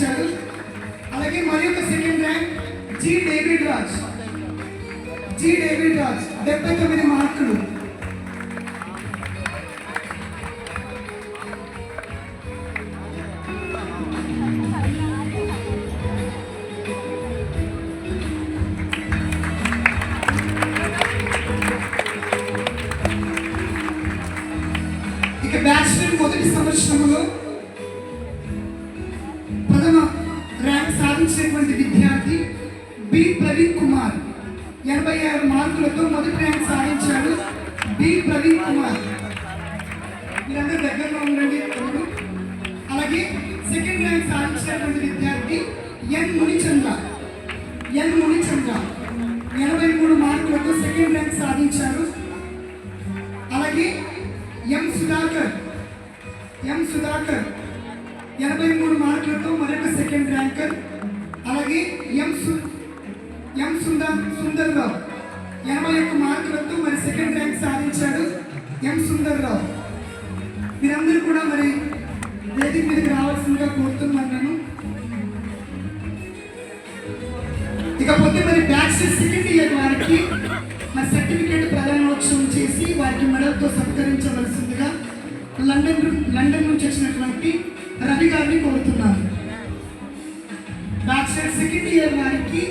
సాధించాడు. అలాగే మరి ఒక second rank G David Raj 79 మార్కులు. ఇక బ్యాచిలర్ మొదటి సంవత్సరంలో ప్రథమ ర్యాంక్ సాధించినటువంటి విద్యార్థి బి ప్రవీణ్ కుమార్ 86 మార్కులతో మొదటి ర్యాంక్ సాధించాడు. బి ప్రవీణ్ కుమార్, మీరందరూ దగ్గరలో ఉండండి. అలాగే సెకండ్ ర్యాంక్ సాధించినటువంటి విద్యార్థి ఎన్ మునిచంద్ర 83 మార్కులతో సెకండ్ ర్యాంక్ సాధించారు. అలాగే ఎం సుధాకర్ 83 మార్కులతో మరొక సెకండ్ ర్యాంకర్. అలాగే ఎం సుందర్రావు 81 మార్కులతో మరి సెకండ్ ర్యాంక్ సాధించాడు. ఎం సుందర్రావు, మీరందరూ కూడా మరి వేదిక మీదకి రావాల్సిందిగా కోరుతున్నాను నేను. ఇకపోతే మరి బ్యాచిలర్ సెకండ్ ఇయర్ వారికి మరి సర్టిఫికేట్ ప్రదానోత్సవం చేసి వారికి మెడల్తో సత్కరించవలసిందిగా లండన్ నుంచి వచ్చినటువంటి రవి గారిని కోరుతున్నాను. బ్యాచిలర్ సెకండ్ ఇయర్ వారికి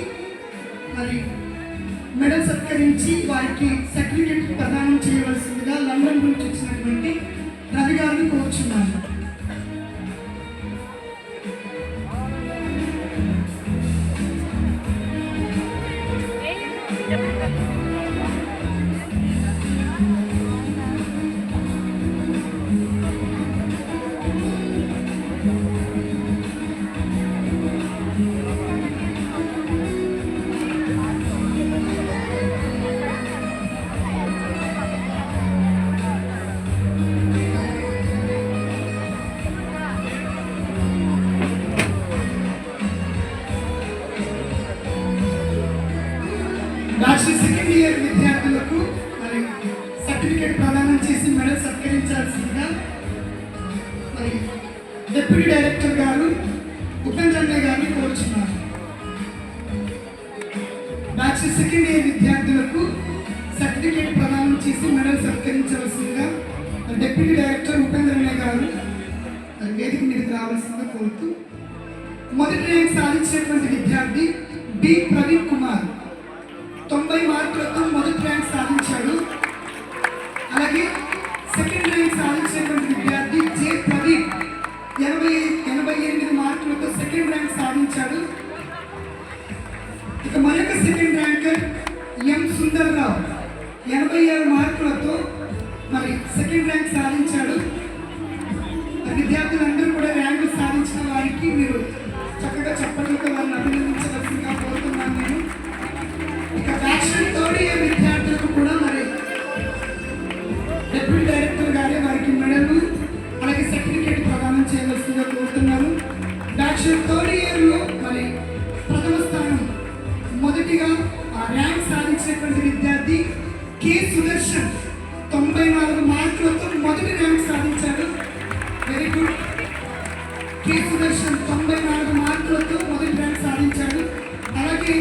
మరి మెడల్ సత్కరించి వారికి సర్టిఫికేట్ ప్రదానం చేయవలసిందిగా లండన్ నుంచి వచ్చినటువంటి రవి గారిని కోరుచున్నాను. బ్యాచిలర్ సెకండ్ ఇయర్ విద్యార్థులకు మరి సర్టిఫికేట్ ప్రదానం చేసి మెడల్ సత్కరించాల్సిందిగా మరి డిప్యూటీ డైరెక్టర్ గారు ఉపేంద్రన్న గారిని కోరుచున్నారు. బ్యాచిలర్ సెకండ్ ఇయర్ విద్యార్థులకు సర్టిఫికేట్ ప్రదానం చేసి మెడల్ సత్కరించవలసిందిగా డిప్యూటీ డైరెక్టర్ ఉపేంద్రన్న గారు వేదిక మీదకి రావాల్సిందిగా కోరుతూ మొదటి ర్యాంక్ సాధించినటువంటి విద్యార్థి బి ప్రవీణ్ కుమార్ 90 మార్కులతో మొదటి ర్యాంక్ సాధించాడు. అలాగే సెకండ్ ర్యాంక్ సాధించినటువంటి విద్యార్థి జె ప్రదీప్ 88 మార్కులతో సెకండ్ ర్యాంక్ సాధించాడు. ఇక మరొక సెకండ్ ర్యాంకర్ ఎం సుందర్రావు 87 మార్కులతో మరి సెకండ్ ర్యాంక్ సాధించాడు. విద్యార్థులందరూ కూడా ర్యాంకులు సాధించిన వారికి మీరు చక్కగా చెప్పడంతో వారిని అభినందించవలసిందిగా కోరుతున్నాను నేను. ఇక బ్యాచిలర్ థర్డ్ ఇయర్ విద్యార్థులకు కూడా మరి డిప్యూటీ డైరెక్టర్ గారే వారికి మెడల్ అలాగే సర్టిఫికేట్ ప్రదానం చేయవలసిందిగా కోరుతున్నాను. బ్యాచిలర్ థర్డ్ ఇయర్లో మరి ప్రథమ స్థానం మొదటిగా ర్యాంక్ సాధించినటువంటి విద్యార్థి కె సుదర్శన్ 94 మార్కులతో మొదటి ర్యాంక్ సాధించాడు. Very good. కె సుదర్శన్ 94 మార్కులతో మొదటి ర్యాంక్ సాధించాడు. అలాగే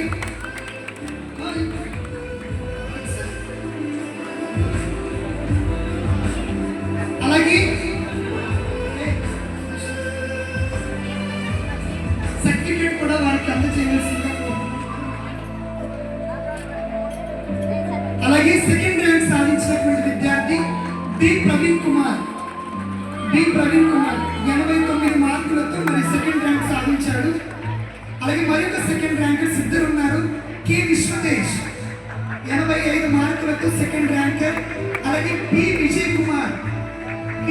సర్టిఫికేట్ కూడా వారికి అందజేయవలసిందిగా. అలాగే సెకండ్ ర్యాంక్ సాధించినటువంటి విద్యార్థి బి ప్రవీణ్ కుమార్ 89 మార్కులతో మరి సెకండ్ ర్యాంక్ సాధించాడు. అలాగే మరొక సెకండ్ ర్యాంకర్ ఇద్దరు ఉన్నారు. కె విశ్వతేజ్ 85 మార్కులతో సెకండ్ ర్యాంకర్. అలాగే పి విజయ్ కుమార్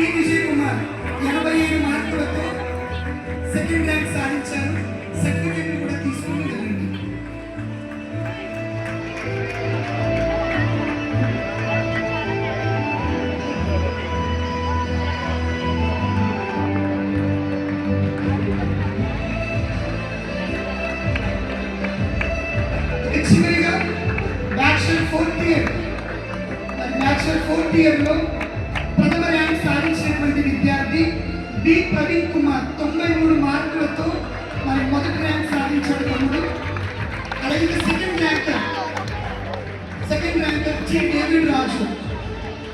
85 మార్కులతో సెకండ్ ర్యాంక్ సాధించారు. సర్టిఫికేట్ కూడా తీసుకుని వెళ్ళండి. చివరిగా బ్యాచిలర్ ఫోర్త్ ఇయర్లో ప్రథమ ర్యాంక్ సాధించినటువంటి విద్యార్థి బి ప్రవీణ్ కుమార్ 93 మార్కులతో మన సెకండ్ ర్యాంకర్ జి డేవిడ్ రాజు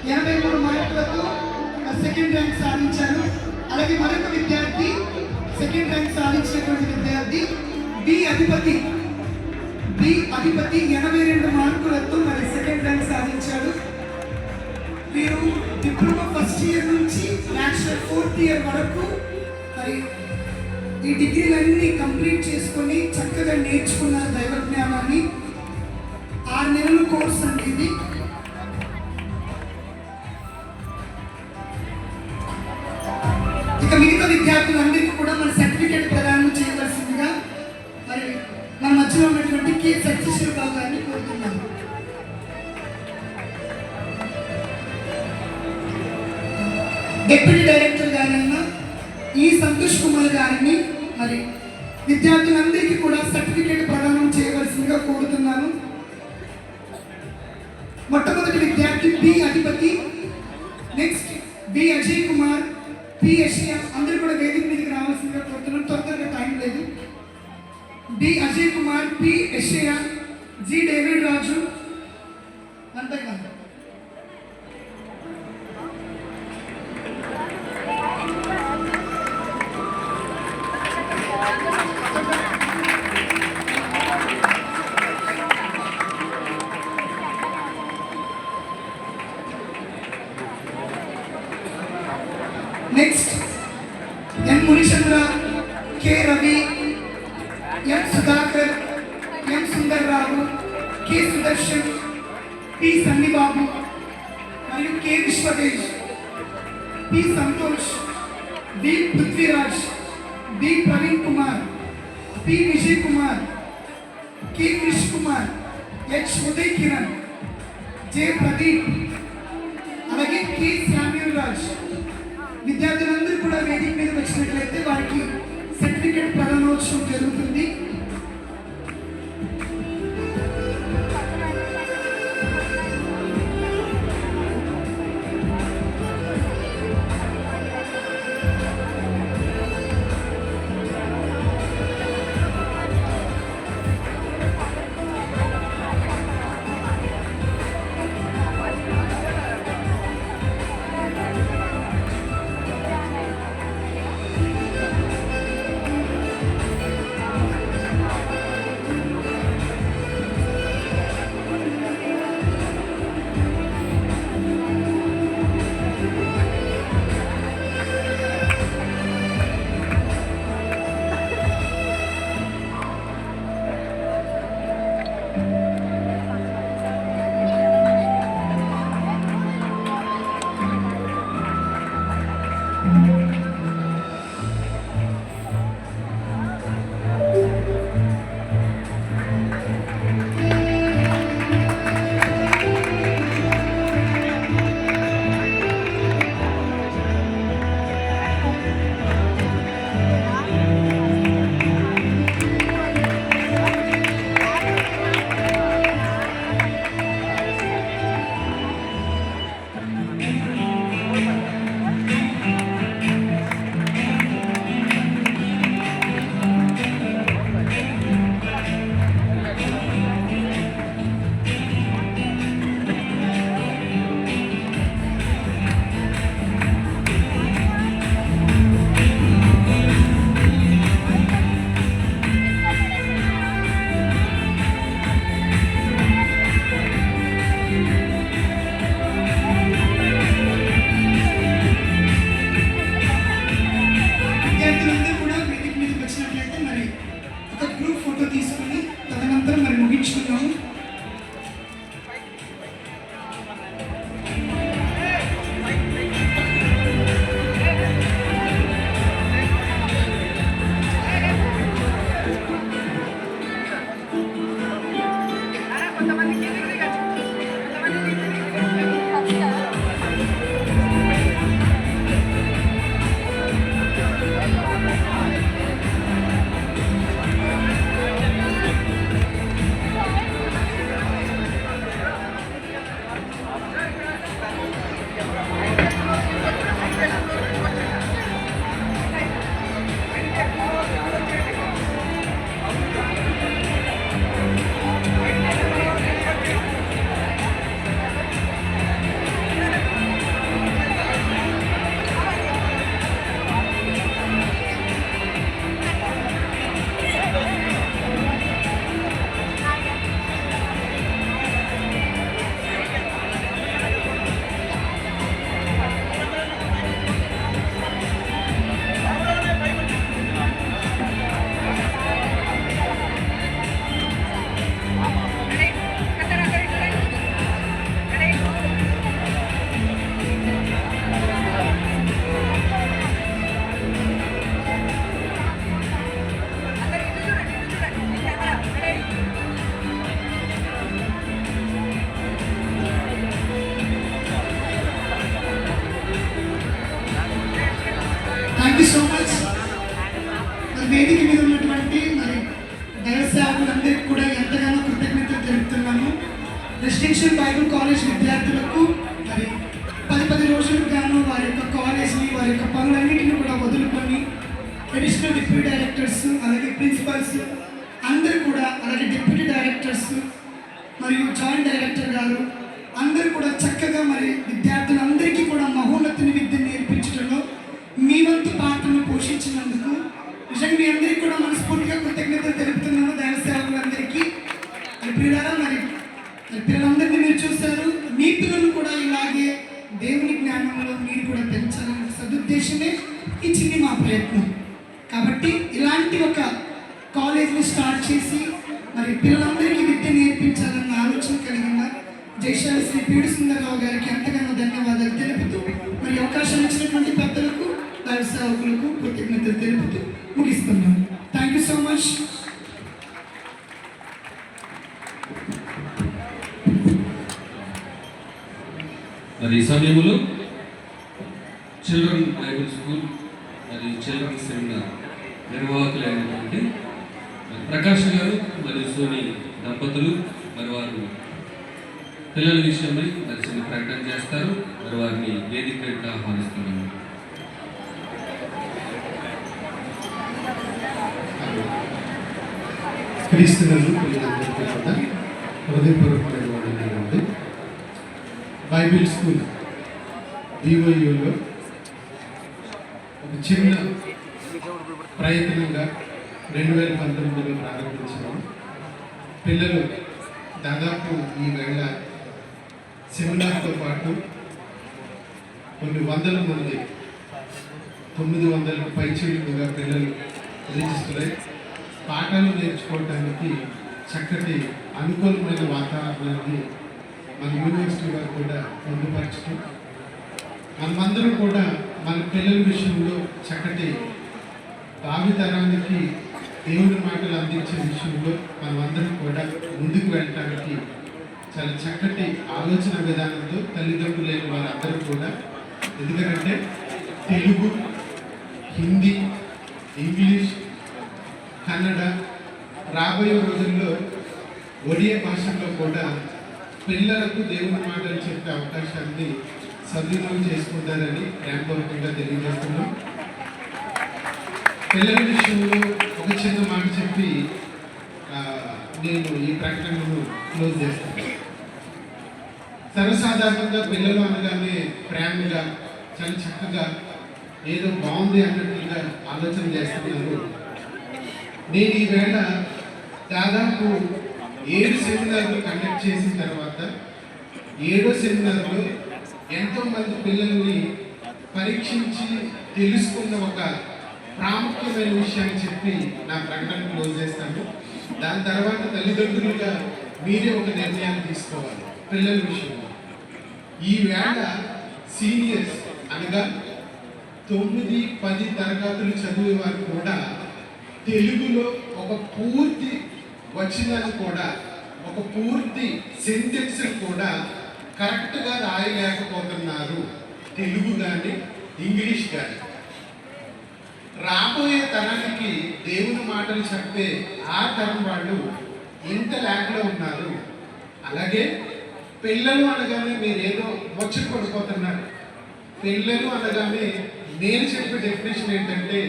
83 మార్కులతో సెకండ్ ర్యాంక్ సాధించారు. అలాగే మరొక విద్యార్థి సెకండ్ ర్యాంక్ సాధించినటువంటి విద్యార్థి బి అధిపతి 82 మార్కులతో మరి సెకండ్ ర్యాంక్ సాధించాడు. వీరు డిప్లొమా ఫస్ట్ ఇయర్ నుంచి బ్యాచిలర్ 4th ఇయర్ వరకు మరి ఈ డిగ్రీలన్నీ కంప్లీట్ చేసుకొని చక్కగా నేర్చుకున్నారు దైవ జ్ఞానాన్ని. 6 నెలల కోర్స్ అండి ఇది. ఇక మిగతా విద్యార్థులందరికీ కూడా మన సర్టిఫికేట్ ప్రదానం చేయవలసిందిగా మరి మన మధ్యలో ఉన్నటువంటి కే సత్యశ్రీ బాబు గారిని కోరుతున్నాము. డిప్యూటీ డైరెక్టర్ గారైన ఈ సంతోష్ కుమార్ గారిని మరి విద్యార్థులందరికీ కూడా సర్టిఫికేట్ ప్రదానం చేయవలసిందిగా కోరుతున్నాను. మొట్టమొదటి విద్యార్థి B Adhipati, next B Ajay Kumar, P Yashiya, అందరూ కూడా వేదిక మీదకి రావాల్సిందిగా కోరుతున్నాను. త్వరగా టైం లేదు. B Ajay Kumar, P Yashiya, G David Raju, 1 by 1. Next M Munichandra, K Ravi, M Sudhakar, M Sundarrao, K Sudarshan, P Sannibabu మరియు K Vishwatej, P Santosh, B Prithviraj, B Praveen Kumar, P Vijay Kumar, K Krish Kumar, H Uday Kiran, J Pradeep, అలాగే కె శామ్యూల్ రాజ్. విద్యార్థులందరూ కూడా వేదిక మీద వచ్చినట్లయితే వారికి సర్టిఫికేట్ ప్రదానోత్సవం జరుగుతుంది. రెసిడెన్షియల్ బైబిల్ కాలేజ్ విద్యార్థులకు మరి 10 రోజులకు గాను వారి యొక్క కాలేజ్ని వారి యొక్క పనులన్నింటినీ కూడా వదులుకొని అడిషనల్ డిప్యూటీ డైరెక్టర్స్ అలాగే ప్రిన్సిపల్స్ అందరూ కూడా అలాగే డిప్యూటీ డైరెక్టర్స్ మరియు జాయింట్ డైరెక్టర్ గారు అందరూ కూడా చక్కగా మరి విద్యార్థులందరికీ కూడా మహోన్నతుని విద్య నేర్పించడంలో మీ వంతు పాత్రను పోషించినందుకు నిజంగా మీ అందరికీ కూడా మనస్ఫూర్తిగా కృతజ్ఞతలు తెలుపుతున్నాను. దైవ సేవకులందరికీ ప్రియులారా, మరి పిల్లలందరినీ మీరు చూశారు. మీ పిల్లలు కూడా ఇలాగే దేవుని జ్ఞానంలో మీరు కూడా పెంచాలనే సదుద్దేశమే ఈ చిన్ని మా ప్రయత్నం. కాబట్టి ఇలాంటి ఒక కాలేజ్ని స్టార్ట్ చేసి మరి పిల్లలందరికీ విద్య నేర్పించాలన్న ఆలోచన కలిగిన జైశాల శ్రీ పీడి సుందరరావు గారికి ఎంతగానో ధన్యవాదాలు తెలుపుతూ మరి అవకాశం ఇచ్చినటువంటి పెద్దలకు దైవ సేవకులకు కృతజ్ఞతలు తెలుపుతూ ముగిస్తున్నాను. Thank you so much. మరి ఈ సమయంలో చిల్డ్రన్ బైబిల్ స్కూల్ మరియు చిల్డ్రన్ సెమినార్ నిర్వాహకులైనటువంటి ప్రకాష్ గారు మరియు సోని దంపతులు మరి వారు పిల్లల విషయమై మరి చిన్న ప్రకటన చేస్తారు. మరి వారిని వేదికగా ఆహ్వానిస్తున్నాము. క్రీస్తునందు పిల్లలందరికీ కూడా హృదయపూర్వకమైనటువంటి బైబిల్ స్కూల్ డివైయూలో ఒక చిన్న ప్రయత్నంగా 2019లో ప్రారంభించాము. పిల్లలు దాదాపు ఈ వేళ సెమినార్తో పాటు కొన్ని వందల మంది 900 పైచీలుగా పిల్లలు రిజిస్టర్ అయ్యి పాఠాలు నేర్చుకోవడానికి చక్కటి అనుకూలమైన వాతావరణాన్ని మన యూనివర్సిటీ వారు కూడా పొందుపరచడం, మనమందరం కూడా మన పిల్లల విషయంలో చక్కటి భావితరానికి దేవుని మాటలు అందించే విషయంలో మనమందరం కూడా ముందుకు వెళ్ళటానికి చాలా చక్కటి ఆలోచన విధానంతో తల్లిదండ్రులైన వారందరూ కూడా, ఎందుకంటే తెలుగు, హిందీ, ఇంగ్లీష్, కన్నడ, రాబోయే రోజుల్లో ఒడియా భాషల్లో కూడా పిల్లలకు దేవుని మాటలు చెప్పే అవకాశాన్ని సద్వినియోగం చేసుకుంటారని ప్రేమపూర్వకంగా తెలియజేస్తున్నాం. పిల్లల విషయంలో ఒక చిన్న మాట చెప్పి నేను ఈ ప్రకటనను క్లోజ్ చేస్తాను. సర్వసాధారణంగా పిల్లలు అనగానే ప్రేమగా చాలా చక్కగా ఏదో బాగుంది అన్నట్టుగా ఆలోచన చేస్తున్నారు. నేను ఈవేళ దాదాపు 7 సెమినార్లు కండక్ట్ చేసిన తర్వాత 7వ సెమినార్లో ఎంతోమంది పిల్లల్ని పరీక్షించి తెలుసుకున్న ఒక ప్రాముఖ్యమైన విషయాన్ని చెప్పి నా ప్రకటన క్లోజ్ చేస్తాను. దాని తర్వాత తల్లిదండ్రులుగా మీరే ఒక నిర్ణయాన్ని తీసుకోవాలి పిల్లల విషయంలో. ఈవేళ సీనియర్స్ అనగా 9, 10 తరగతులు చదివే వారు కూడా తెలుగులో ఒక పూర్తి వచనాలు కూడా, ఒక పూర్తి సెంటెన్స్ కూడా కరెక్ట్గా రాయలేకపోతున్నారు, తెలుగు కానీ ఇంగ్లీష్ కానీ. రాబోయే తరానికి దేవుని మాటలు చెప్పే ఆ తరం వాళ్ళు ఇంత ల్యాగ్లో ఉన్నారు. అలాగే పిల్లలు అనగానే మీరు ఏదో ముచ్చట పడిపోతున్నారు. పిల్లలు అనగానే నేను చెప్పే డెఫినేషన్ ఏంటంటే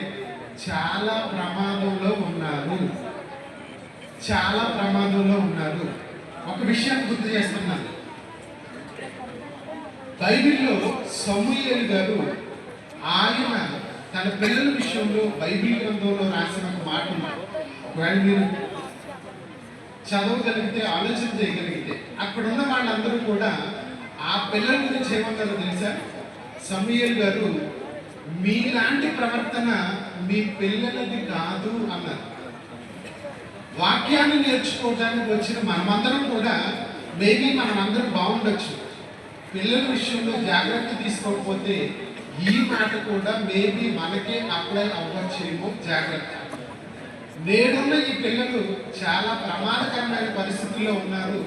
చాలా ప్రమాదంలో ఉన్నారు, చాలా ప్రమాదంలో ఉన్నారు. ఒక విషయాన్ని గుర్తు చేస్తున్నాను. బైబిల్లో సమూయేలు గారు ఆయన తన పిల్లల విషయంలో బైబిల్ గ్రంథంలో రాసిన ఒక మాట ఉన్నారు. ఒకవేళ మీరు చదవగలిగితే, ఆలోచన చేయగలిగితే, అక్కడ ఉన్న వాళ్ళందరూ కూడా ఆ పిల్లల గురించి ఏమన్నారో తెలుసా? సమూయేలు గారు మీలాంటి ప్రవర్తన మీ పిల్లలది కాదు అన్నారు. వాక్యాన్ని నేర్చుకోవడానికి వచ్చిన మనమందరం కూడా మేబీ మనమందరం బాగుండొచ్చు, పిల్లల విషయంలో జాగ్రత్త తీసుకోకపోతే ఈ మాట కూడా మేబీ మనకే అప్లై అవ్వచ్చేమో. జాగ్రత్త. నేడున్న ఈ పిల్లలు చాలా ప్రమాదకరమైన పరిస్థితుల్లో ఉన్నారు.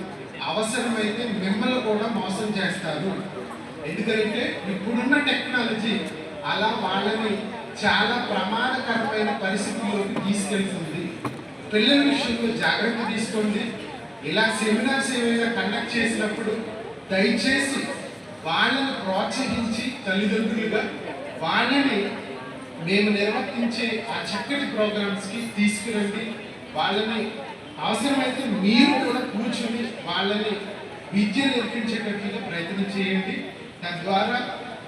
అవసరమైతే మిమ్మల్ని కూడా మోసం చేస్తారు. ఎందుకంటే ఇప్పుడున్న టెక్నాలజీ అలా వాళ్ళని చాలా ప్రమాదకరమైన పరిస్థితుల్లోకి తీసుకెళ్తుంది. పిల్లల విషయంలో జాగ్రత్త తీసుకోండి. ఇలా సెమినార్స్ ఏమైనా కండక్ట్ చేసినప్పుడు దయచేసి వాళ్ళని ప్రోత్సహించి తల్లిదండ్రులుగా వాళ్ళని మేము నిర్వర్తించే ఆ చక్కటి ప్రోగ్రామ్స్కి తీసుకురండి. వాళ్ళని అవసరమైతే మీరు కూడా కూర్చొని వాళ్ళని విద్య నేర్పించేటట్లుగా ప్రయత్నం చేయండి. తద్వారా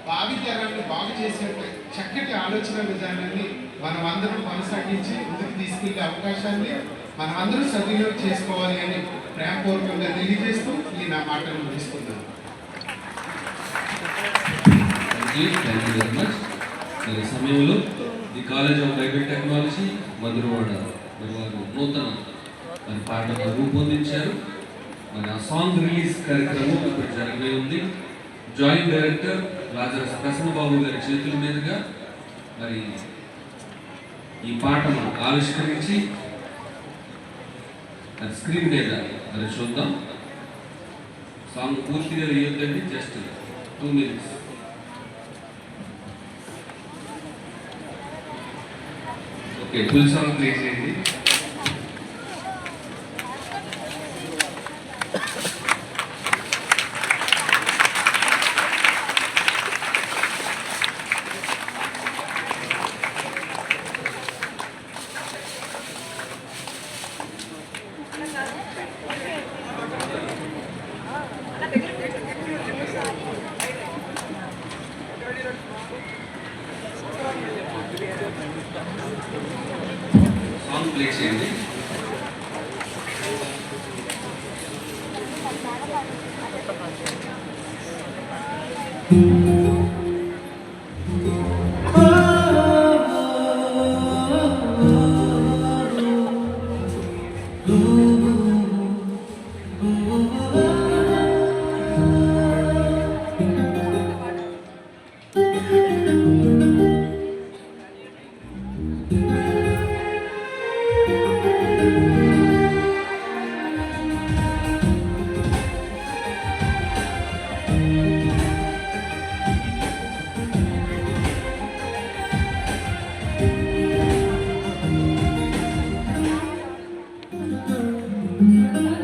భావితరాన్ని బాగు చేసే చక్కటి ఆలోచన విధానాన్ని మనం అందరం కొనసాగించి ముందుకు తీసుకెళ్లే అవకాశాన్ని మనం అందరం సద్వినియోగం చేసుకోవాలి అని ప్రేమపూర్వకంగా తెలియజేస్తూ ఈ నా మాటలు ముగిస్తున్నాను. Thank you very much. మరి సమయంలో the college of Bible technology Madhurawada మరి వారు నూతన మరి పాటను రూపొందించారు. మరి ఆ సాంగ్ రిలీజ్ కార్యక్రమం ఇప్పుడు జరగనే ఉంది. జాయింట్ డైరెక్టర్ రాజరస్ ప్రసన్నబాబు గారి చేతుల మీదుగా మరి ఈ పాటను ఆవిష్కరించి మరి స్క్రీన్ మీద మరి చూద్దాం. సాంగ్ పూర్తిగా వేయొద్దండి, just 2 minutes. Okay, full song play చేయండి. సాంగ్ ప్లే చేయండి.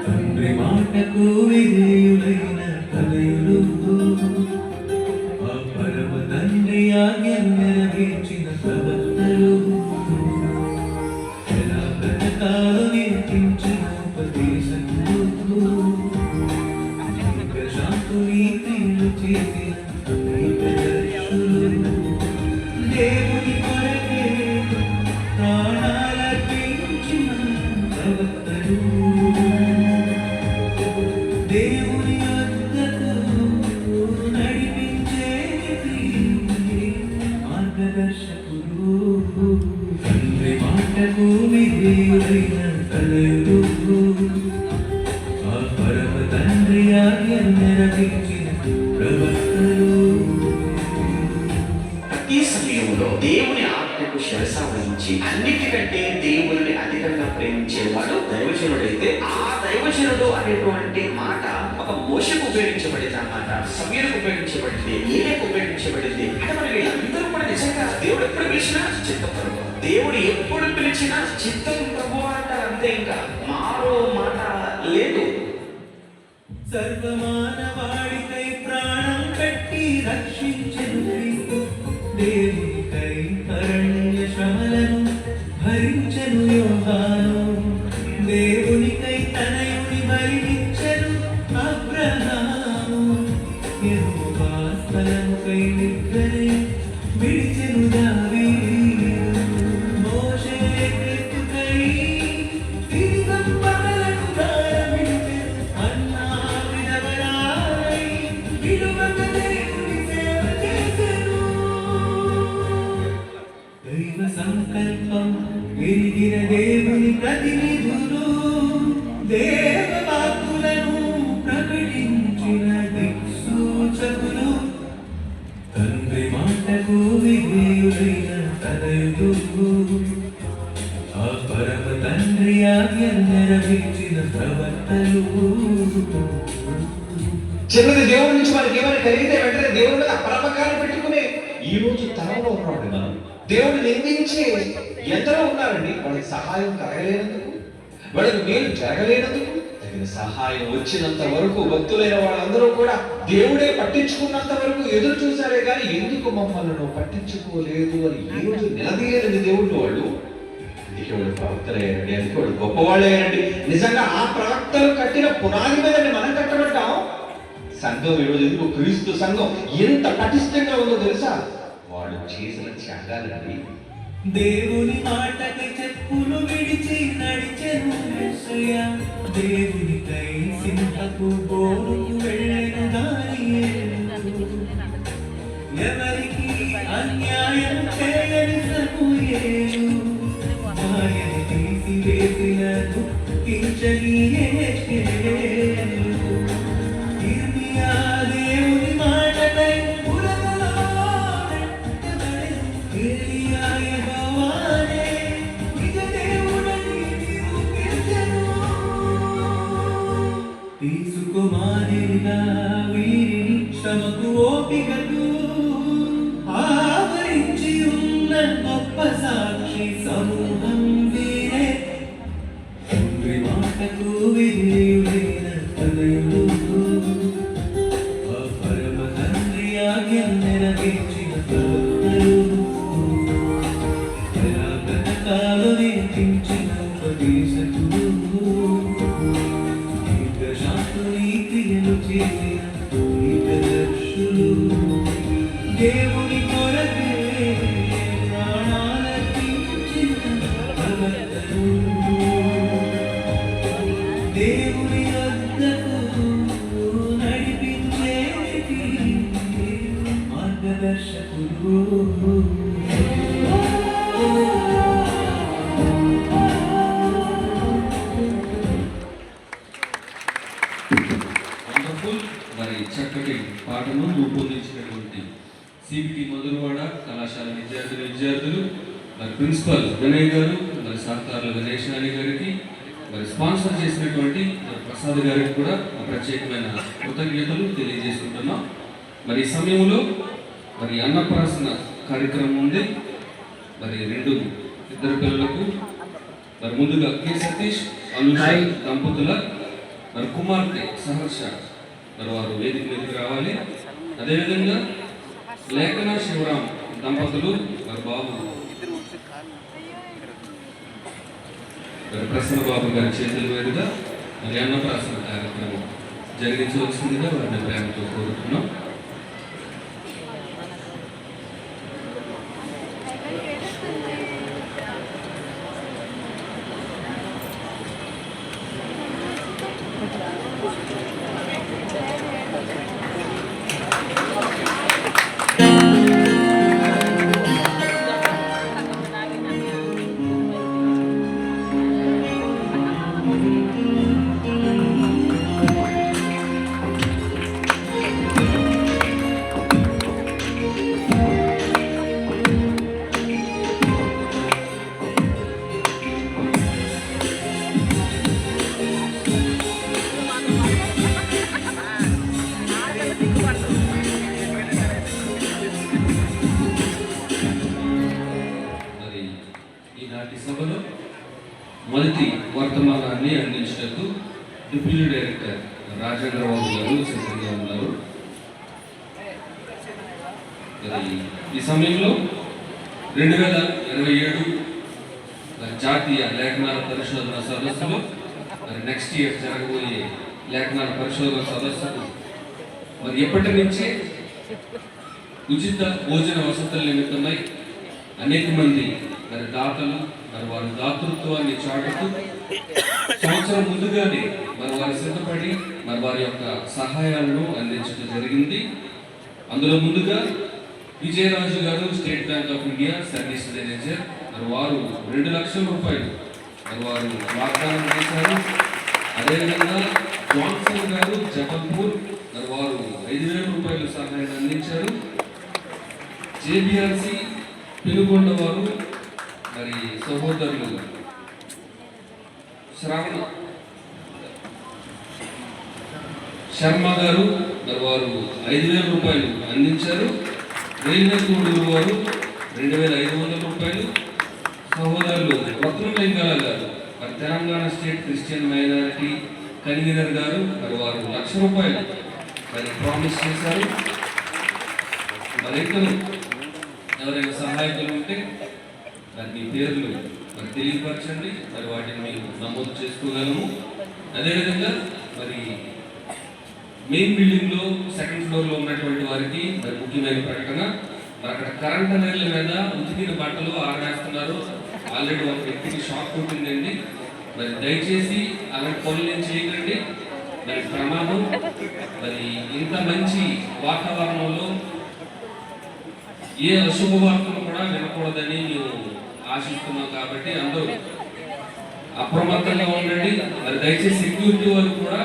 తండ్రి మాటకు విధేయులైన తనయులు, ఆ పరమ తండ్రి ఆజ్ఞను నెరవేర్చిన ప్రవక్తలు, ఎలా బ్రతకాలో నేర్పించిన ఉపదేశకులు, శాంతుని క్రియలు చేసిన దైవదర్శులు, దేవుని కొరకే ప్రాణాలర్పించిన ప్రవక్తలు, దేవుని వద్దకు నడిపించే మార్గదర్శకులు, తండ్రి మాటకు విధేయులైన తనయులు, ఆ పరమ తండ్రి ఆజ్ఞను నెరవేర్చిన ప్రవక్తలు. ఈ సమయంలో దేవుని ఆజ్ఞకు శిరస వహించి అన్నిటికంటే దేవుని అధికంగా ప్రేమించేవాడు దైవజనుడైతే, ఆ దైవజనుడు అనేటువంటి మాట ఒక మోషకు ఉపయోగించబడింది అన్నమాట, సమీరుకు ఉపయోగించబడింది, ఏలేకు ఉపయోగించబడింది. అంటే మరి వీళ్ళందరూ కూడా నిజంగా దేవుడు ఎప్పుడు పిలిచినా చిత్తం ప్రభు, దేవుడు ఎప్పుడు పిలిచినా చిత్తం ప్రభు అంటారు అంతే, ఇంకా మారో మాట లేదు. సర్వమానవాడికై ప్రాణం పెట్టి రక్షించెను క్రీస్తు, దేవునికై అరణ్య శ్రమలను భరించెను యోహాను, దేవునికై తనయుని బలినిచ్చెను అబ్రహాము, యెహోవా స్థలముకై నిద్రని విడిచెను దావీదు, మోషే క్రీస్తుకై తిరి సంపదలను దారమిచ్చెను, అన్నా విధవరాలై విడువక దేవుని సేవ చేసెను. దైవ సంకల్పం ఎరిగిన దేవుని ప్రతినిధులు, దేవ వాక్కులను ప్రకటించిన దిక్సూచకులు, తండ్రి మాటకు విధేయులైన తనయులు, ఆ పరమ తండ్రి ఆజ్ఞను నెరవేర్చిన ప్రవక్తలు. చిన్నది దేవుడి నుంచి మనకి ఏమైనా కలిగితే వెంటనే దేవుడి మీద అపనమ్మకాలు పెట్టుకుని ఈ రోజు తరంలో ఉన్నాడు. మనం దేవుడిని నిందించి ఎందరో ఉన్నారండి, వాళ్ళకి సహాయం కలగలేనందుకు, వాళ్ళకి మేలు జరగలేనందుకు తెగ తగిన సహాయం వచ్చినంత వరకు భక్తులైన వాళ్ళందరూ కూడా దేవుడే పట్టించుకున్నంత వరకు ఎదురు చూశారే కానీ ఎందుకు మమ్మల్ని నువ్వు పట్టించుకోలేదు అని ఏ రోజు నిలదీయలేని దేవుళ్ళు వాళ్ళు. అందుకే వాళ్ళు ప్రవక్తలయ్యారండి, అందుకే వాళ్ళు గొప్పవాళ్ళయ్యారండి. నిజంగా ఆ ప్రవక్తలు కట్టిన పునాది మీద మనం కట్టబడ్డాం. సంఘం ఈరోజు ఎందుకు క్రీస్తు సంఘం ఎంత పటిష్టంగా ఉందో తెలుసా? వాళ్ళు చేసిన త్యాగాలండి. దేవుని మాటకి చెప్పులు విడిచి నడిచెను యేసయ్య, దేవునికై సింహపు బోరుకు వెళ్ళెను దానియేలు. ఎవరికి అన్యాయం చేయని సమూయేలు, మాయని తీసివేసిన దుఃఖించని యేషేలు. ఇర్మియా దేవుని మాటకై ఉరగలో నెట్టబడెను. ఏలియా యెహోవానే నిజ దేవుడని నిరూపించెను. తీసుకుమానిగా వీరిని శ్రమకు ఓపికకు ఆవరించి ఉన్న గొప్ప సాక్షి సమూహం వీరే. తండ్రి మాటకు విధేయుడైన తనయుడు, ఆ పరమ తండ్రి ఆజ్ఞను నెరవేర్చిన ప్రవక్తలు, పరాగతకాలు నేర్పించిన ఉపదేశకులు, దీర్ఘశాంతుని క్రియలు చేసిన దీర్ఘదర్శులు, దేవుని కొరకే ప్రాణాలర్పించిన ప్రవక్తలు, దేవుని వద్దకు నడిపించేటి మార్గదర్శకులు. వండర్ఫుల్. మరి చక్కటి పాటను రూపొందించినటువంటి సిబిటి మధురవాడ కళాశాల విద్యార్థులు, మరి ప్రిన్సిపల్ వినయ్ గారు, మరి సహకారుల గణేశాని గారికి, మరి స్పాన్సర్ చేసినటువంటి మరి ప్రసాద్ గారికి కూడా ప్రత్యేకమైన కృతజ్ఞతలు తెలియజేసుకుంటున్నాం. మరి ఈ సమయంలో మరి అన్నప్రాసన కార్యక్రమం ఉంది. మరి ఇద్దరు పిల్లలకు మరి ముందుగా కె సతీష్ అనుష దంపతుల మరి కుమార్తె సహర్ష మరి వారు వేదిక మీదకి రావాలి. అదేవిధంగా లేఖన శివరాం దంపతులు మరి బాబు మరి ప్రసన్న బాబు గారి చేతుల మీదుగా మరి అన్నప్రాసన కార్యక్రమం జరిగించవలసిందిగా వారిని ప్రేమతో కోరుతున్నాం. సభలో మొదటి వర్తమానాన్ని అందించినట్టు డిప్యూటీ డైరెక్టర్ రాజేంద్రబాబు గారు సిద్ధంగా ఉన్నారు. ఈ సమయంలో 2027 జాతీయ లేఖనాల పరిశోధన సదస్సులో మరి నెక్స్ట్ ఇయర్ జరగబోయే లేఖనాల పరిశోధన సదస్సుకు మరి ఎప్పటి నుంచే ఉచిత భోజన వసతుల నిమిత్తమై అనేక మంది మరి దాతలు మరి వారి దాతృత్వాన్ని చాటుతూ సంవత్సరం ముందుగానే మరి వారు సిద్ధపడి మరి వారి యొక్క సహాయాలను అందించడం జరిగింది. అందులో ముందుగా విజయరాజు గారు state bank of India service manager మరి వారు 2 లక్షల రూపాయలు మరి వారు వాగ్దానం చేశారు. అదేవిధంగా జాన్సన్ గారు జబల్పూర్ మరి వారు 5,000 రూపాయలు సహాయాన్ని అందించారు. జేబీఆర్సి పెనుగొండ వారు మరి సహోదరులు శర్మ గారు మరి వారు 5,000 రూపాయలు అందించారు. రైల్వే కోడూరు వారు 2,500 రూపాయలు. సహోదరులు రత్నలింగాల గారు మరి Telangana state Christian minority convener గారు మరి వారు ₹1,00,000 మరి ప్రామిస్ చేశారు. మరి ఇతను ఎవరైనా సహాయకులు ఉంటే మరి మీ పేర్లు మరి తెలియపరచండి, మరి వాటిని మేము నమోదు చేసుకోగలము. అదేవిధంగా మరి మెయిన్ బిల్డింగ్లో 2nd ఫ్లోర్లో ఉన్నటువంటి వారికి మరి ముఖ్యమైన ప్రకటన, మరి అక్కడ కరెంట్ వైర్ల మీద ఉతికిన బట్టలు ఆరేస్తున్నారు. ఆల్రెడీ ఒక వ్యక్తికి షాక్ కొట్టిందండి. మరి దయచేసి అలాంటి పనులు ఏం చేయకండి, మరి ప్రమాదం. మరి ఇంత మంచి వాతావరణంలో ఏ అశుభవార్తలు కూడా వినకూడదని మేము ఆశిస్తున్నాం. కాబట్టి అందరూ అప్రమత్తంగా ఉండండి. మరి దయచేసి సెక్యూరిటీ వారు కూడా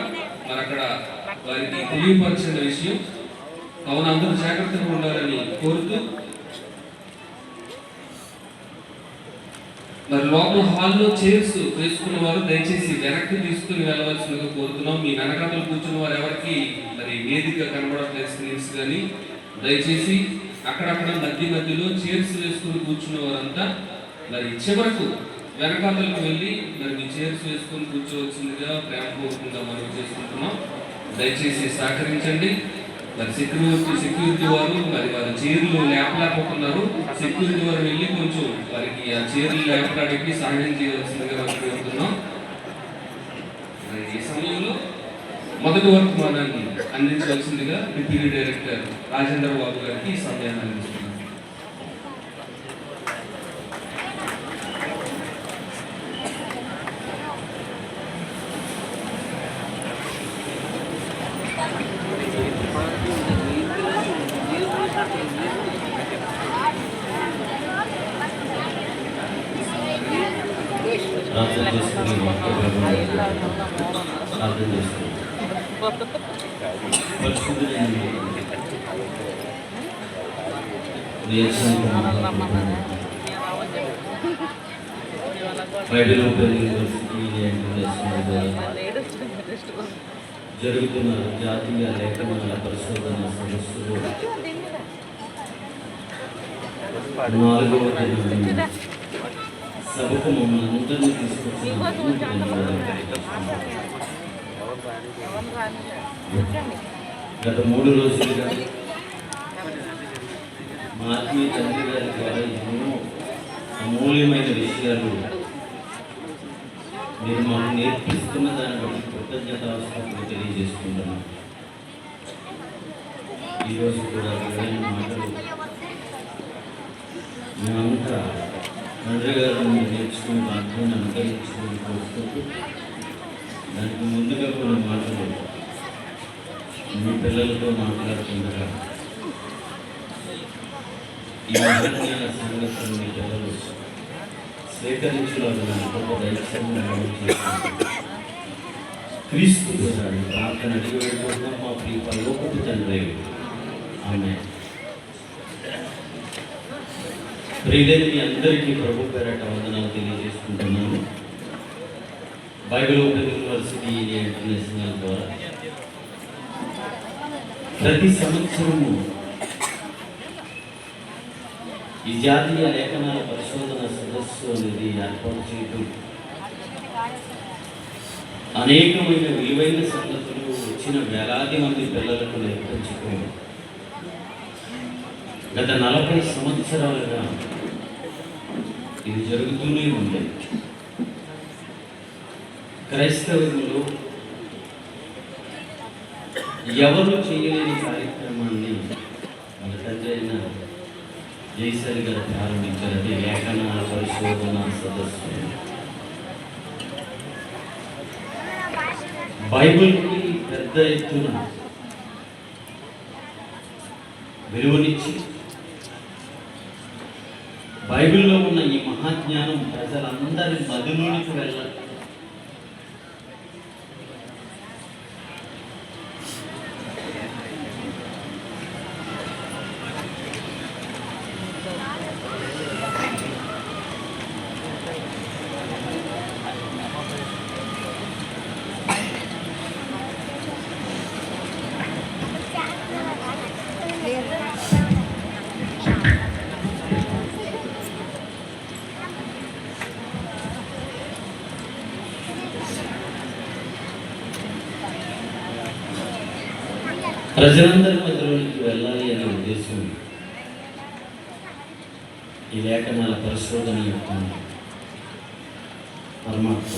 మరి అక్కడ వారికి తెలియపరిచిన విషయం. కావున అందరూ జాగ్రత్తగా ఉండాలని కోరుతూ, మరి లోపల హాల్లో చైర్స్ వేసుకున్న వారు దయచేసి వెనక్కి తీసుకుని వెళ్ళవలసిందిగా కోరుతున్నాం. మీ వెనకాతలు కూర్చున్న వారు ఎవరికి మరి వేదిక కనబడట్లేదు స్క్రీన్స్ కానీ, దయచేసి అక్కడక్కడ మధ్యలో చైర్స్ వేసుకుని కూర్చున్న వారంతా మరి చివరకు వెనకాతలకు వెళ్ళి మరి మీ చైర్స్ వేసుకొని కూర్చోవలసిందిగా ప్రేమపూర్వకంగా మనం చేసుకుంటున్నాం. దయచేసి సహకరించండి. మరి సెక్యూరిటీ వారు మరి వారి చైర్లు లేపలేకపోతున్నారు. సెక్యూరిటీ వారు వెళ్ళి కొంచెం వారికి ఆ చైర్లు లేపడానికి సహాయం చేయవలసిందిగా మనం కోరుతున్నాం. మరి ఈ సమయంలో మొదటి వర్తమానాన్ని అందించవలసిందిగా డిప్యూటీ డైరెక్టర్ రాజేంద్ర బాబు గారికి ఈ సమయాన్ని అందిస్తున్నాం. ప్రార్థన చేసుకుని ప్రార్థన చేసుకుని పరిశుద్ధులైన బైబిల్ ఓపెన్ యూనివర్సిటీ జరుగుతున్న జాతీయ లేఖనాల పరిశోధన సదస్సులో 4వ దినం సభకు మమ్మల్ని అందరినీ తీసుకొచ్చిన గత 3 రోజులుగా మా ఆత్మీయ తండ్రి గారి ద్వారా ఎన్నో అమూల్యమైన విషయాలు మీరు మాకు నేర్పిస్తున్న దాన్ని బట్టి కృతజ్ఞతాస్తుతులు తెలియజేసుకుంటున్నాం. ఈరోజు కూడా విలువైన మాటలు మేమంతా తండ్రి గారు నేర్చుకుని వాక్యాన్ని అనుకరించుకుని కోరుకుంటూ, దానికి ముందుగా కొన్ని మాటలు మీ పిల్లలతో మాట్లాడుతుండగా ఈ మహనీయ సంగతులు మీ పిల్లలు స్వీకరించడానికి గొప్ప దైత్యాన్ని చేస్తున్నారు. క్రీస్తు ప్రజలు ప్రార్థన అడిగి వెళ్ళిపోతున్నాం. మా ప్రియ పరలోకపు తండ్రి, ఆమె ప్రియులైన మీ అందరికీ ప్రభు పేరట వందనాలు తెలియజేసుకుంటున్నాను. బైబిల్ ఓపెన్ యూనివర్సిటీ ఇంటర్నేషనల్ ద్వారా ప్రతి సంవత్సరము ఈ జాతీయ లేఖనాల పరిశోధన సదస్సు అనేది ఏర్పాటు చేయడం, అనేకమైన విలువైన సంగతులు వచ్చిన వేలాది మంది పిల్లలకు నేర్పించుకోవడం గత 40 సంవత్సరాలుగా ఇది జరుగుతూనే ఉంది. క్రైస్తవులు ఎవరు చేయలేని కార్యక్రమాన్ని మన తండ్రి అయిన జైసరి గారు ప్రారంభించారు. అది లేఖనాల పరిశోధన సదస్సు. బైబిల్కి పెద్ద ఎత్తున విలువనిచ్చి బైబిల్లో ఉన్న ఈ మహాజ్ఞానం ప్రజలందరి మదిలోనికి వెళ్ళాలి. ప్రజలందరి మధ్యలోనికి వెళ్ళాలి అనే ఉద్దేశం ఈ లేఖనాల పరిశోధన యొక్క పరమాత్మ.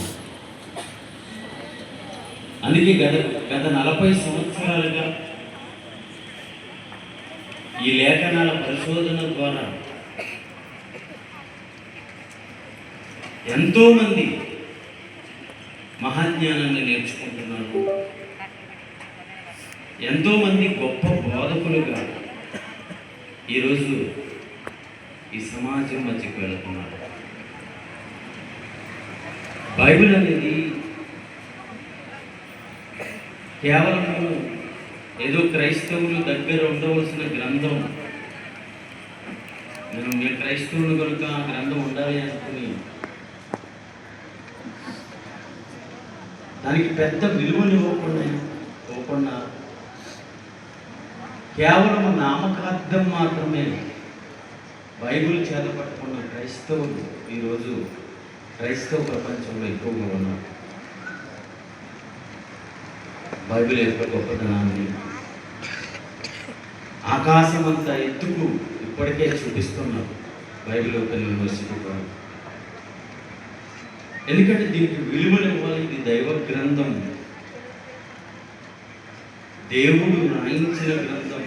అందుకే గత 40 సంవత్సరాలుగా ఈ లేఖనాల పరిశోధన ద్వారా ఎంతోమంది మహాజ్ఞానాన్ని నేర్చుకుంటున్నారు. ఎంతోమంది గొప్ప బోధకులుగా ఈరోజు ఈ సమాజం మధ్యకు వెళుతున్నారు. బైబిల్ అనేది కేవలము ఏదో క్రైస్తవులు దగ్గర ఉండవలసిన గ్రంథం. మేము క్రైస్తవులు కనుక ఆ గ్రంథం ఉండాలి అనుకుని దానికి పెద్ద విలువలు ఇవ్వకుండా కేవలం నామకార్థం మాత్రమే బైబిల్ చేతపట్టుకున్న క్రైస్తవులు ఈరోజు క్రైస్తవ ప్రపంచంలో ఎక్కువగా ఉన్నారు. బైబిల్ యొక్క గొప్పతనాన్ని ఆకాశమంతా ఎత్తుకు ఇప్పటికే చూపిస్తున్నారు బైబిల్ ఒక యూనివర్సిటీ ద్వారా. ఎందుకంటే దీనికి విలువలు ఇవ్వాలి. ఇది దైవ గ్రంథం, దేవుడు రాయించిన గ్రంథం.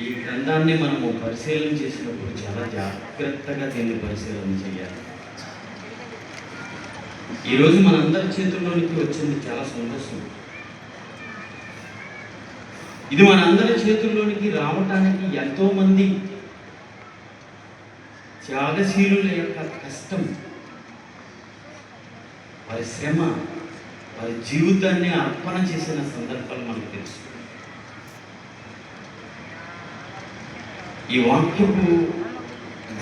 ఈ గ్రంథాన్ని మనము పరిశీలన చేసినప్పుడు చాలా జాగ్రత్తగా దీన్ని పరిశీలన చేయాలి. ఈరోజు మనందరి చేతుల్లోనికి వచ్చింది చాలా సంతోషం. ఇది మనందరి చేతుల్లోనికి రావటానికి ఎంతోమంది త్యాగశీలుల యొక్క కష్టం, వారి శ్రమ, వారి జీవితాన్ని అర్పణ చేసిన సందర్భాలు మనకు తెలుసు. ఈ వాక్యపు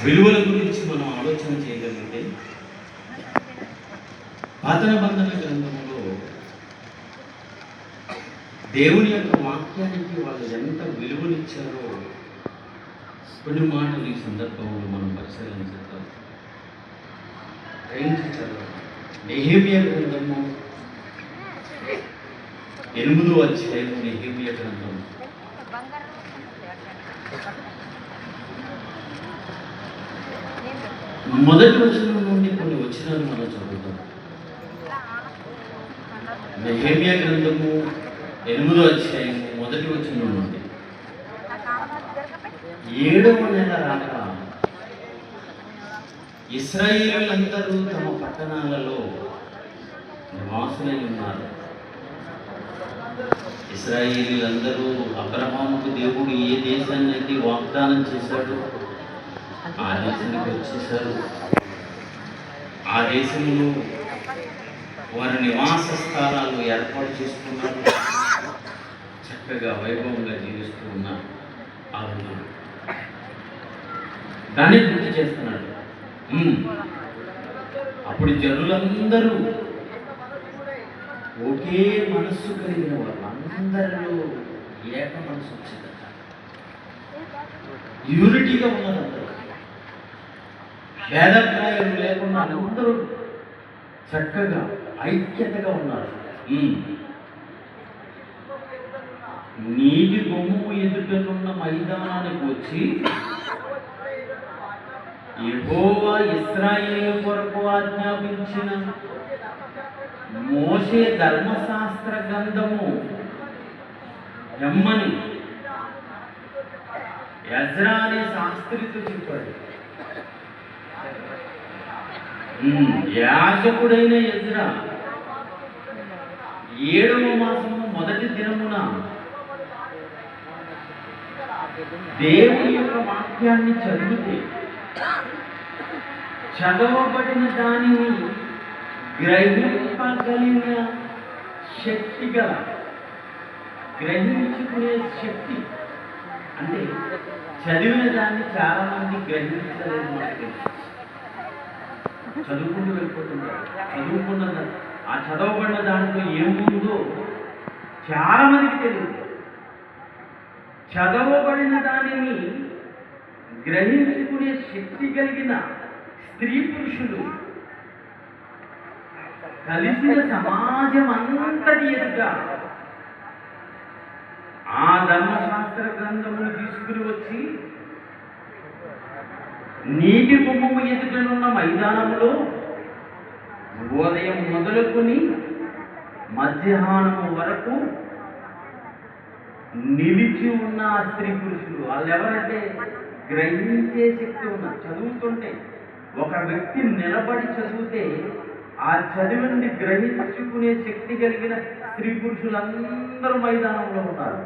విలువల గురించి మనం ఆలోచన చేయగలిగితే పాత నిబంధన గ్రంథంలో దేవుని యొక్క వాక్యానికి వాళ్ళు ఎంత విలువనిచ్చారో కొన్ని మాటలు ఈ సందర్భంలో మనం పరిశీలన చేద్దాం. గ్రహించారు. నెహెమ్యా గ్రంథము 8వ అధ్యాయం. నెహెమ్యా గ్రంథం మొదటి వచనం నుండి కొన్ని వచనాలు మనం చదువుతాం. నెహెమ్యా గ్రంథము 8వ అధ్యాయం మొదటి వచనం నుండి 7వ నెల రాక ఇశ్రాయేలీయులందరూ తమ పట్టణాలలో నివాసులై ఉన్నారు. ఇశ్రాయేలీయులందరూ అబ్రహాముకు దేవుడు ఏ దేశాన్ని అయితే వాగ్దానం చేశాడో ఆ దేశానికి వచ్చేసారు. ఆ దేశంలో వారి నివాస స్థానాలు ఏర్పాటు చేసుకున్నారు. చక్కగా వైభవంగా జీవిస్తూ ఉన్నారు. ఆ రోజు దాన్ని గుర్తు చేస్తున్నాడు. అప్పుడు జనులందరూ ఒకే మనస్సు కలిగిన వాళ్ళందరిలో ఏక మనసు వచ్చింది. యూనిటీగా ఉన్నారు. అందరూ భేదాభిప్రాయాలు లేకుండా అందరూ చక్కగా ఐక్యతగా ఉన్నారు. నీటి బొమ్ము ఎదుటనున్న మైదానానికి వచ్చి యెహోవా ఇశ్రాయేలు కొరకు ఆజ్ఞాపించిన మోషే ధర్మశాస్త్ర గ్రంథము ఎమ్మని ఎజ్రా అనే శాస్త్రితో చెప్పాడు. యాజకుడైన ఎజ్రా 7వ మాసము మొదటి దినమున దేవుని యొక్క వాక్యాన్ని చదివితే చదవబడిన దానిని గ్రహింపగలిగిన శక్తి గల, గ్రహించుకునే శక్తి. అంటే చదివిన దాన్ని చాలా మంది గ్రహించలేదు. మనకి చదువుకుంటూ వెళ్ళిపోతున్నారు. చదువుకున్న ఆ చదవబడిన దాంట్లో ఏముందో చాలా మందికి తెలియదు. చదవబడిన దానిని గ్రహించుకునే శక్తి కలిగిన స్త్రీ పురుషులు కలిసిన సమాజం అంతటి ఎదుట ధర్మశాస్త్ర గ్రంథమును తీసుకుని వచ్చి నీటి గుమ్మము ఎదుటనున్న మైదానములో ఉదయం మొదలుకొని మధ్యాహ్నము వరకు నిలిచి ఉన్న ఆ స్త్రీ పురుషులు వాళ్ళు ఎవరంటే గ్రహించే శక్తి ఉన్నారు. చదువుతుంటే ఒక వ్యక్తి నిలబడి చదివితే ఆ చదివింది గ్రహించుకునే శక్తి కలిగిన స్త్రీ పురుషులందరూ మైదానంలో ఉన్నారు.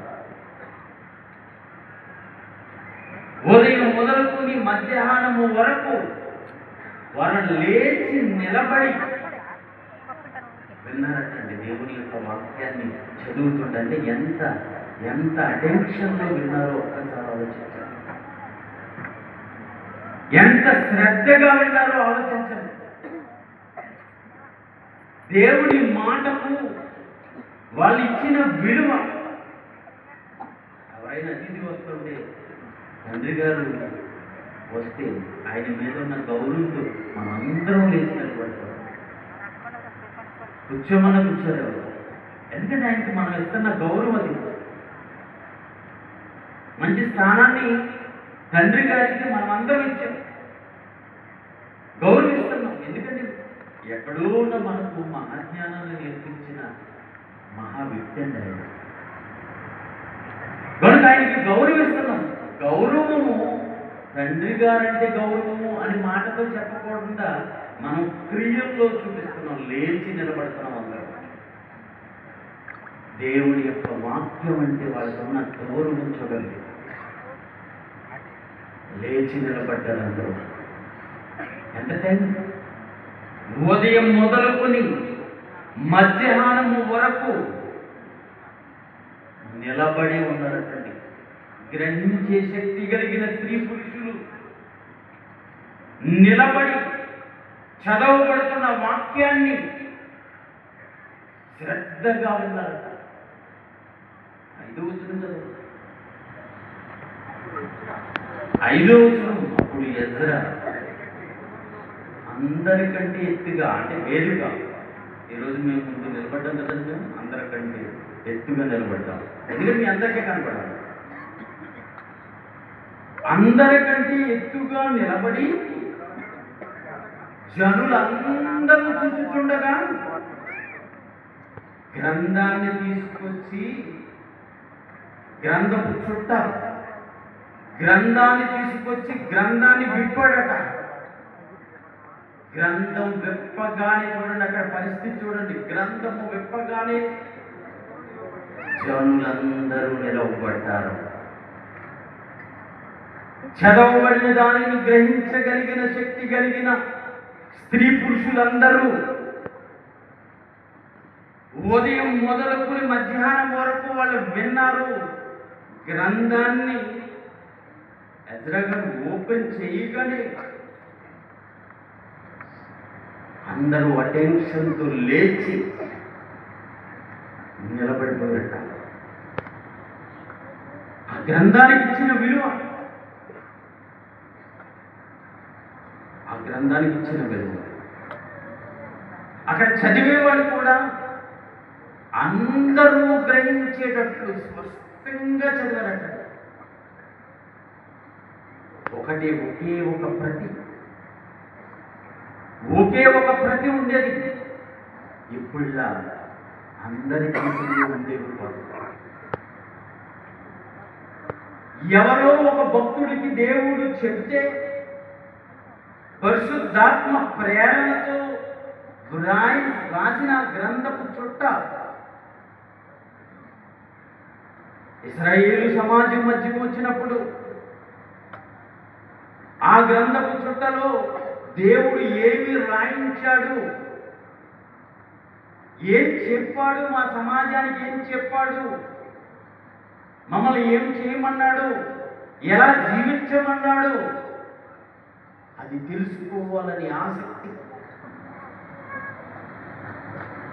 ఉదయం మొదలుకొని మధ్యాహ్నము వరకు వారు లేచి నిలబడి విన్నారటండి. దేవుని యొక్క వాక్యాన్ని చదువుతుంటే ఎంత ఎంత అటెన్షన్లో విన్నారో ఒక్కసారి ఆలోచించండి. ఎంత శ్రద్ధగా విన్నారో ఆలోచించండి. దేవుని మాటకు వాళ్ళు ఇచ్చిన విలువ. ఎవరైనా అతిథి వస్తుంటే తండ్రి గారు వస్తే ఆయన మీద ఉన్న గౌరవంతో మనందరం లేచి నిలబడతాం. కూర్చోమన్నా కూర్చోలేవు. ఎందుకంటే ఆయనకి మనం ఇస్తున్న గౌరవం అది. మంచి స్థానాన్ని తండ్రి గారికి మనం అందరం ఇచ్చాం, గౌరవిస్తున్నాం. ఎందుకంటే ఎక్కడో ఉన్న మనకు మహాజ్ఞానాన్ని నేర్పించిన మహా వ్యక్తి అండి ఆయన. కనుక ఆయనకి గౌరవిస్తున్నాం. గౌరవము తండ్రి గారంటే గౌరవము అని మాటతో చెప్పకుండా మనం క్రియల్లో చూపిస్తున్నాం. లేచి నిలబడుతున్నాం అందరం. దేవుడి యొక్క వాక్యం అంటే వాళ్ళకు ఉన్న గౌరవం చూడండి. లేచి నిలబడ్డారు అందరూ. ఎంత టైం? ఉదయం మొదలుకొని మధ్యాహ్నము వరకు నిలబడి ఉన్నారటండి. గ్రహించే శక్తి కలిగిన స్త్రీ పురుషులు నిలబడి చదవబడుతున్న వాక్యాన్ని శ్రద్ధగా విన్నారట. 5వ వచనం చదువు. 5వ వచనం. అప్పుడు ఎజ్రా అందరికంటే ఎత్తుగా, అంటే వేరుగా, ఈరోజు మేము ముందు నిలబడ్డాం కదండి, అందరికంటే ఎత్తుగా నిలబడ్డాం. ఎందుకంటే మీ అందరికీ కనపడాలి. అందరికంటే ఎత్తుగా నిలబడి జనులందరూ చూచుచుండగా గ్రంథాన్ని తీసుకొచ్చి, గ్రంథపు చుట్ట గ్రంథాన్ని తీసుకొచ్చి గ్రంథాన్ని విప్పాడట. గ్రంథం విప్పగానే చూడండి, అక్కడ పరిస్థితి చూడండి. గ్రంథము విప్పగానే జనులందరూ నిలవబడ్డారు. చదవబడిన దానిని గ్రహించగలిగిన శక్తి కలిగిన స్త్రీ పురుషులందరూ ఉదయం మొదలుకొని మధ్యాహ్నం వరకు వాళ్ళు విన్నారు. గ్రంథాన్ని ఎజ్రా గారు ఓపెన్ చేయగానే అందరూ అటెన్షన్తో లేచి నిలబడిపోయారట. ఆ గ్రంథానికి ఇచ్చిన విలువ, ఆ గ్రంథానికి ఇచ్చిన విలువ. అక్కడ చదివేవాళ్ళు కూడా అందరూ గ్రహించేటట్లు స్పష్టంగా చదివారట. ఒకే ఒక ప్రతి, ఒకే ఒక ప్రతి ఉండేది. ఇప్పుడులా అందరికీ ఉండేది కాదు. ఎవరో ఒక భక్తుడికి దేవుడు చెబితే పరిశుద్ధాత్మ ప్రేరణతో రాసిన గ్రంథపు చుట్ట ఇశ్రాయేలు సమాజం మధ్యకు వచ్చినప్పుడు ఆ గ్రంథపు చుట్టలో దేవుడు ఏమి రాయించాడు, ఏం చెప్పాడు, మా సమాజానికి ఏం చెప్పాడు, మమ్మల్ని ఏం చేయమన్నాడు, ఎలా జీవించమన్నాడు, అది తెలుసుకోవాలని ఆసక్తి.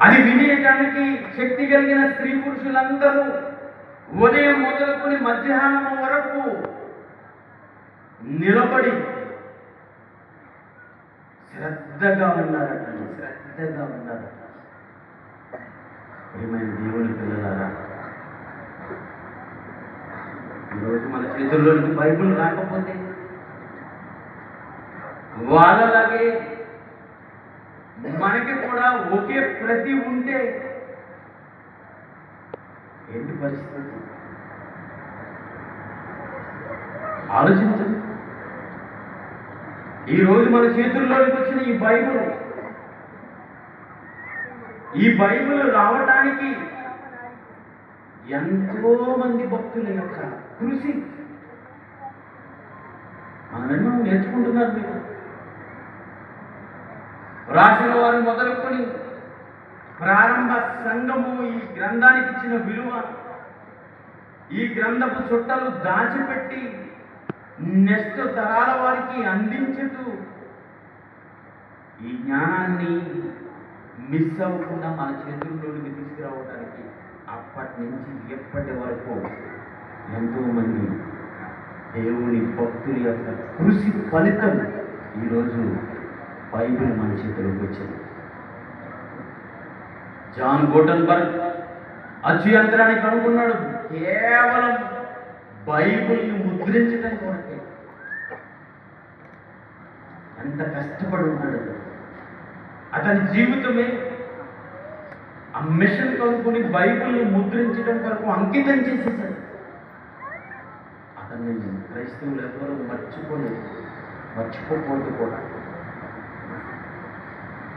అది వినేయటానికి శక్తి కలిగిన స్త్రీ పురుషులందరూ ఉదయం మొదలుకొని మధ్యాహ్నం వరకు నిలబడి శ్రద్ధగా ఉన్నారట. శ్రద్ధగా ఉన్నారట. ఏమైనా దేవుని పిల్లలారా, ఈరోజు మన చేతుల్లోనికి బైబిల్ రాకపోతే వాళ్ళలాగే మనకి కూడా ఒకే ప్రతి ఉంటే ఏంటి పరిస్థితి? ఆలోచించండి. ఈరోజు మన చేతుల్లోకి వచ్చిన ఈ బైబిల్ రావడానికి ఎంతో మంది భక్తుల యొక్క కృషి మనమెన్నో నేర్చుకుంటున్నారు. మీరు రాసిన వారు మొదలుకొని ప్రారంభ సంఘము ఈ గ్రంథానికి ఇచ్చిన విలువ, ఈ గ్రంథపు చుట్టలు దాచిపెట్టి నెక్స్ట్ తరాల వారికి అందించుతూ ఈ జ్ఞానాన్ని మిస్ అవ్వకుండా మన చేతుల్లోకి తీసుకురావడానికి అప్పటి నుంచి ఎప్పటి వరకు ఎంతోమంది దేవుని భక్తుల యొక్క కృషి ఫలితం ఈరోజు బైబిల్ మన చేతిలోకి వచ్చింది. జాన్ గూటన్బర్గ్ అచ్చు యంత్రాన్ని కనుక్కున్నాడు కేవలం బైబిల్ని ముద్రించడం కొరకే. ఎంత కష్టపడి ఉన్నాడు అతని జీవితమే ఆ మిషన్ కనుక్కొని బైబిల్ని ముద్రించడం కొరకు అంకితం చేసేసాడు. అతన్ని క్రైస్తవులు ఎవరు మర్చిపోకూడదు కూడా.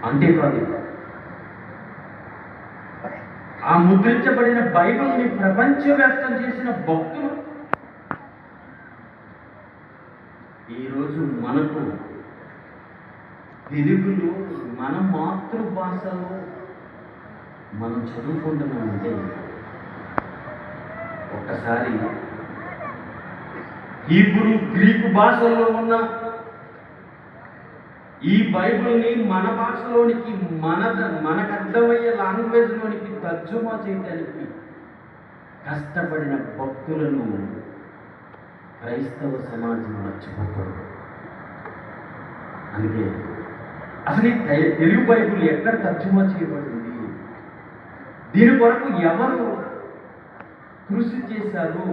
అంతేకాదు, ఆ ముద్రించబడిన బైబిల్ని ప్రపంచవ్యాప్తం చేసిన భక్తులు ఈరోజు మనకు తెలుగులో మన మాతృభాషలో మనం చదువుకుంటున్నామంటే ఒక్కసారి హీబ్రూ గ్రీకు భాషల్లో ఉన్న ఈ బైబిల్ని మన భాషలోనికి మనకు అర్థమయ్యే లాంగ్వేజ్లోనికి తర్జుమా చేయడానికి కష్టపడిన భక్తులను క్రైస్తవ సమాజం మర్చిపోకూడదు. అందుకే అసలు ఈ తెలుగు బైబిల్ ఎక్కడ తర్జుమా చేయబడింది, దీని కొరకు ఎవరు కృషి చేశారు,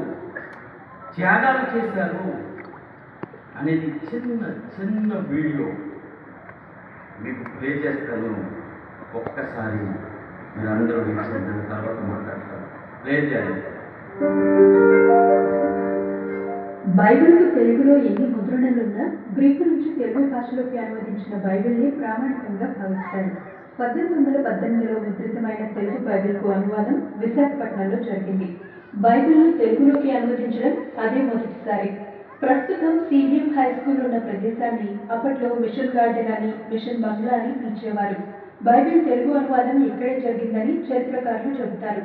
త్యాగాలు చేశారు అనేది చిన్న వీడియో మీకు ప్లే చేస్తాను. ఒక్కసారి మీరు అందరూ వీక్షించిన తర్వాత మాట్లాడతారు. ప్లే చేయండి. బైబిల్కు తెలుగులో ఎన్ని ముద్రణలున్నా గ్రీకు నుంచి తెలుగు భాషలోకి అనువదించిన బైబిల్ని ప్రామాణికంగా భావిస్తారు. 1818లో ముద్రితమైన తెలుగు బైబిల్కు అనువాదం విశాఖపట్నంలో జరిగింది. బైబిల్ను తెలుగులోకి అనువదించడం అదే మొదటిసారి. ప్రస్తుతం సిబిఎం హై స్కూల్ ఉన్న ప్రదేశాన్ని అప్పట్లో మిషన్ గార్డెన్ అని, మిషన్ బంగ్లా అని పిలిచేవారు. బైబిల్ తెలుగు అనువాదం ఇక్కడే జరిగిందని చరిత్రకారులు చెబుతారు.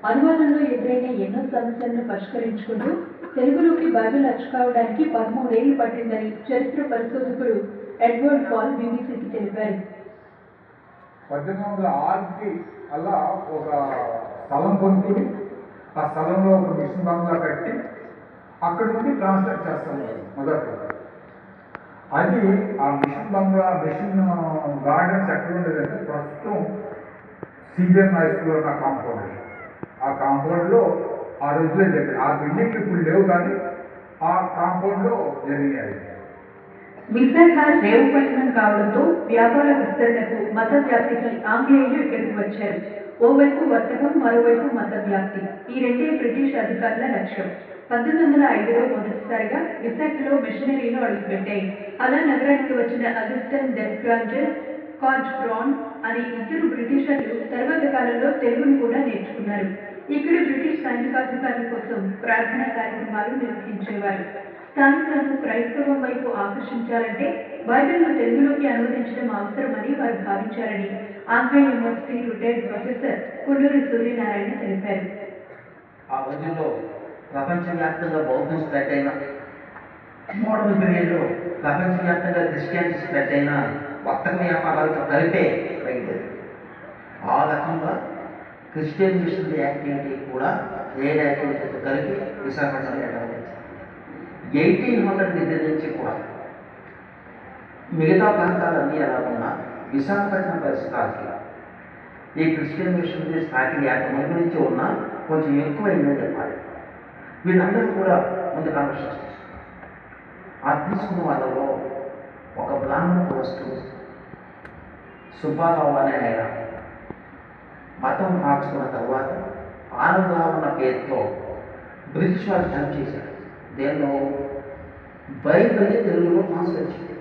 అనువాదంలో ఎదురైన ఎన్నో సమస్యలను పరిష్కరించుకుంటూ తెలుగులోకి బైబిల్ అచ్చు కావడానికి 13 ఏళ్లు పట్టిందని చరిత్ర పరిశోధకుడు ఎడ్వర్డ్ పాల్ బీబీసీకి తెలిపారు. 1806కి అలా ఒక స్థలం కొనుక్కుని ఆ స్థలంలో ఒక మిషన్ బంగ్లా కట్టి అక్కడ నుండి ట్రాన్స్లేట్ చేస్తాం మొదట్లో. అది ఆ మిషన్ బంగ్లా, మిషన్ గార్డెన్స్ ఎక్కడ ఉండేదంటే ప్రస్తుతం సిబిఎం హై స్కూల్ ఉన్న కాంపౌండ్. ఆ కాంపౌండ్లో ఆ రోజులే జరిగింది. ఆ బిల్డింగ్లు ఇప్పుడు లేవు, కానీ ఆ కాంపౌండ్లో జరిగాయి. విశాఖ రేవు పట్టణం కావడంతో వ్యాపార విస్తరణకు, మత వ్యాప్తికి ఆంగ్లేయులు ఇక్కడికి వచ్చారు. ఓవైపు వర్తకం, మరోవైపు మత వ్యాప్తి. ఈ రెండే బ్రిటిష్ అధికారుల లక్ష్యం. 1905లో మొదటిసారిగా విశాఖలో మిషనరీలు అడుగుపెట్టాయి. అలా నగరానికి వచ్చిన అగస్టన్ డెస్గ్రాంజర్, కాజ్ బ్రౌన్ అనే ఇద్దరు బ్రిటిషర్లు తర్వాత కాలంలో తెలుగును కూడా నేర్చుకున్నారు. ఇక్కడ బ్రిటిష్ సైనికాధికారుల కోసం ప్రార్థనా కార్యక్రమాలు నిర్వహించేవారు. స్థానికులను క్రైస్తవం వైపు ఆకర్షించాలంటే బైబిల్ను తెలుగులోకి అనువదించడం అవసరమని వారు భావించారని Andhra university retired professor Kolluri Suryanarayana తెలిపారు. ఆ రోజుల్లో ప్రపంచవ్యాప్తంగా బౌద్ధం స్ప్రెడ్ అయినా, మోడర్న్ పీరియడ్లో ప్రపంచవ్యాప్తంగా క్రిస్టియానిటీ స్ప్రెడ్ అయినా వర్తక వ్యాపారాలతో కలిపే బయలుదేరి ఆ రకంగా క్రిస్టియన్ మిషనరీ యాక్టివిటీ కూడా ట్రేడ్ యాక్టివిటీతో కలిపి విశాఖపట్నంలో వెళ్ళాలి. 1800 దగ్గర నుంచి కూడా మిగతా ప్రాంతాలన్నీ ఎలా ఉన్నా విశాఖపట్నం పరిస్థితులకి ఈ క్రిస్టియన్ మిషనరీ స్థాయి 50 మంది నుంచి ఉన్నా కొంచెం ఎక్కువైందని చెప్పాలి. వీళ్ళందరూ కూడా ముందు కన్వర్షన్ చేస్తారు. ఆ తీసుకున్న వాళ్ళలో ఒక బ్రాహ్మణ వస్తువు సుబ్బారావు అనే ఆయన మతం మార్చుకున్న తర్వాత ఆనందరావు అన్న పేరుతో బ్రిటిష్ వాళ్ళు హెల్ప్ చేశారు. దేనిలో బైబిల్ని తెలుగులో ట్రాన్స్లేట్ చేశారు.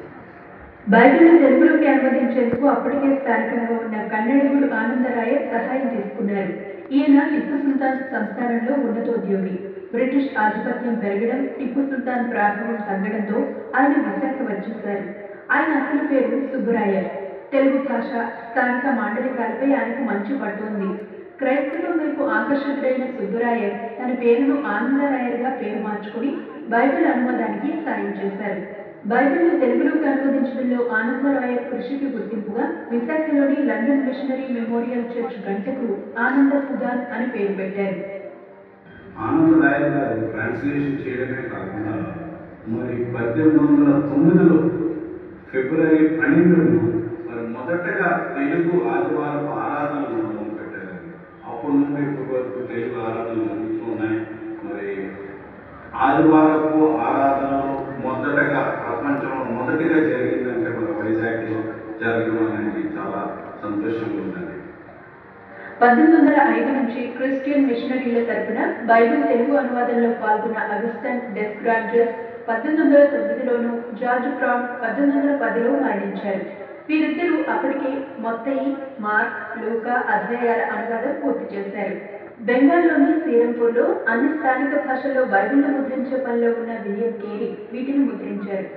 బైబిల్ను తెలుగులోకి అనువదించేందుకు అప్పటికే స్థానికంగా ఉన్న కన్నడిగుడు ఆనందరాయ సహాయం తీసుకున్నారు. ఈయన టిప్పు సుల్తాన్ సంస్థానంలో ఉన్నతోద్యోగి. బ్రిటిష్ ఆధిపత్యం పెరగడం, టిప్పు సుల్తాన్ ప్రాభవం తగ్గడంతో ఆయన విశాఖ వచ్చేశారు. ఆయన అసలు పేరు సుబ్బరాయర్. తెలుగు భాష, స్థానిక మాండలికాలపై ఆయనకు మంచి పట్టు ఉంది. క్రైస్తవం వైపు ఆకర్షితుడైన సుబ్బరాయర్ తన పేరును ఆనందరాయర్గా పేరు మార్చుకుని బైబిల్ అనువాదానికి సాయం చేశారు. బైబిల్ను తెలుగులోకి అనువదించడంలో ఆనందరాయర్ కృషికి గుర్తింపుగా విశాఖలోని లండన్ మిషనరీ మెమోరియల్ చర్చ్ గంటకు ఆనంద సుధాన్ అని పేరు పెట్టారు. ఆనందరాయర్ గారు ట్రాన్స్లేషన్ చేయడమే కాకుండా మరి 1809లో ఫిబ్రవరి 12ను మరి మొదటగా తెలుగు ఆదివారపు ఆరాధనలు మొదలుపెట్టారు. అప్పటి నుండి ఇప్పటి వరకు తెలుగు ఆరాధనలు జరుగుతూ ఉన్నాయి. మరి ఆదివారపు ఆరాధనలు మొదటగా ప్రపంచంలో మొదటిగా జరిగిందంటే మన వైజాగ్లో జరగడం అనేది చాలా సంతోషంగా ఉందండి. 1805 నుంచి క్రిస్టియన్ మిషనరీల తరపున బైబిల్ తెలుగు అనువాదంలో పాల్గొన్న అగస్టన్ డెస్గ్రాంజెస్ 1809లోను, జార్జ్ క్రాన్ 1810లో మరణించారు. వీరిద్దరూ అప్పటికే మొత్తయి, మార్క్, లూకా అధ్యాయాల అనువాదం పూర్తి చేశారు. బెంగాల్లోని శ్రీరంపూర్లో అన్ని స్థానిక భాషల్లో బైబిల్ను ముద్రించే పనిలో ఉన్న విలియం కేరీ వీటిని ముద్రించారు.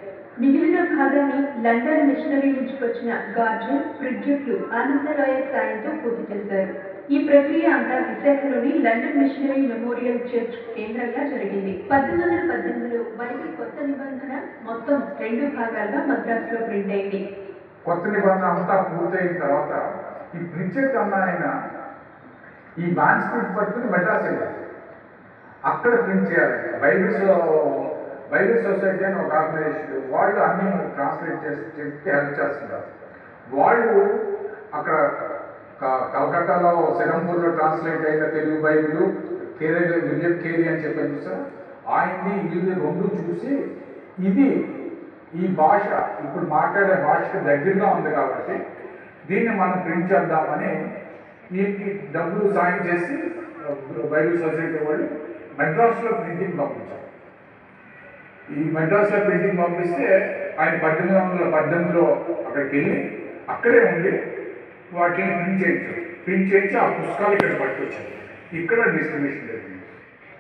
మిగిలిన భాగాన్ని లండన్ మిషనరీ నుంచి వచ్చిన గార్జన్, ఫ్రిడ్జెట్లు ఆనందరాయర్ సాయంతో పూర్తి చేశారు. ఈ ప్రక్రియ అంతా విశాఖలోని లండన్ మిషనరీ మెమోరియల్ చర్చ్ కేంద్రంగా జరిగింది. 1818లో బైబిల్ కొత్త నిబంధన మొత్తం 2 భాగాలుగా మద్రాసులో ప్రింట్ అయింది. కొత్త నిబంధన అంతా పూర్తయిన తర్వాత ఈ బ్రిడ్జెట్ అన్న ఆయన ఈ మాన్స్క్రిప్ట్ పట్టుకుని మెడ్రాస్ వెళ్ళారు. అక్కడ ప్రింట్ చేయాలి. బైబిల్ సొసైటీ అని ఒక ఆర్గనైజేషన్, వాళ్ళు అన్ని ట్రాన్స్లేట్ చేసి హెల్ప్ చేస్తున్నారు. వాళ్ళు అక్కడ కలకత్తాలో శ్రీరంపూర్లో ట్రాన్స్లేట్ అయిన తెలుగు బైబిల్ విలియం కేరీ అని చెప్పాను సార్, ఆయన్ని ఇది 2 చూసి ఇది ఈ భాష ఇప్పుడు మాట్లాడే భాషకు దగ్గరగా ఉంది కాబట్టి దీన్ని మనం ప్రింట్ చేద్దామని వీరికి డబ్బులు సాయం చేసి బైబిల్ సొసైటీ వాళ్ళు మెడ్రాస్లో ప్రింటింగ్ పంపించారు. ఈ మెడ్రాస్లో ప్రింటింగ్ పంపిస్తే ఆయన 1818లో అక్కడికి వెళ్ళి అక్కడే ఉండి వాటిని ప్రింట్ చేయించి ఆ పుస్తకాలు ఇక్కడ పట్టుకొచ్చారు. ఇక్కడ డిస్ట్రిబ్యూషన్ జరిగింది.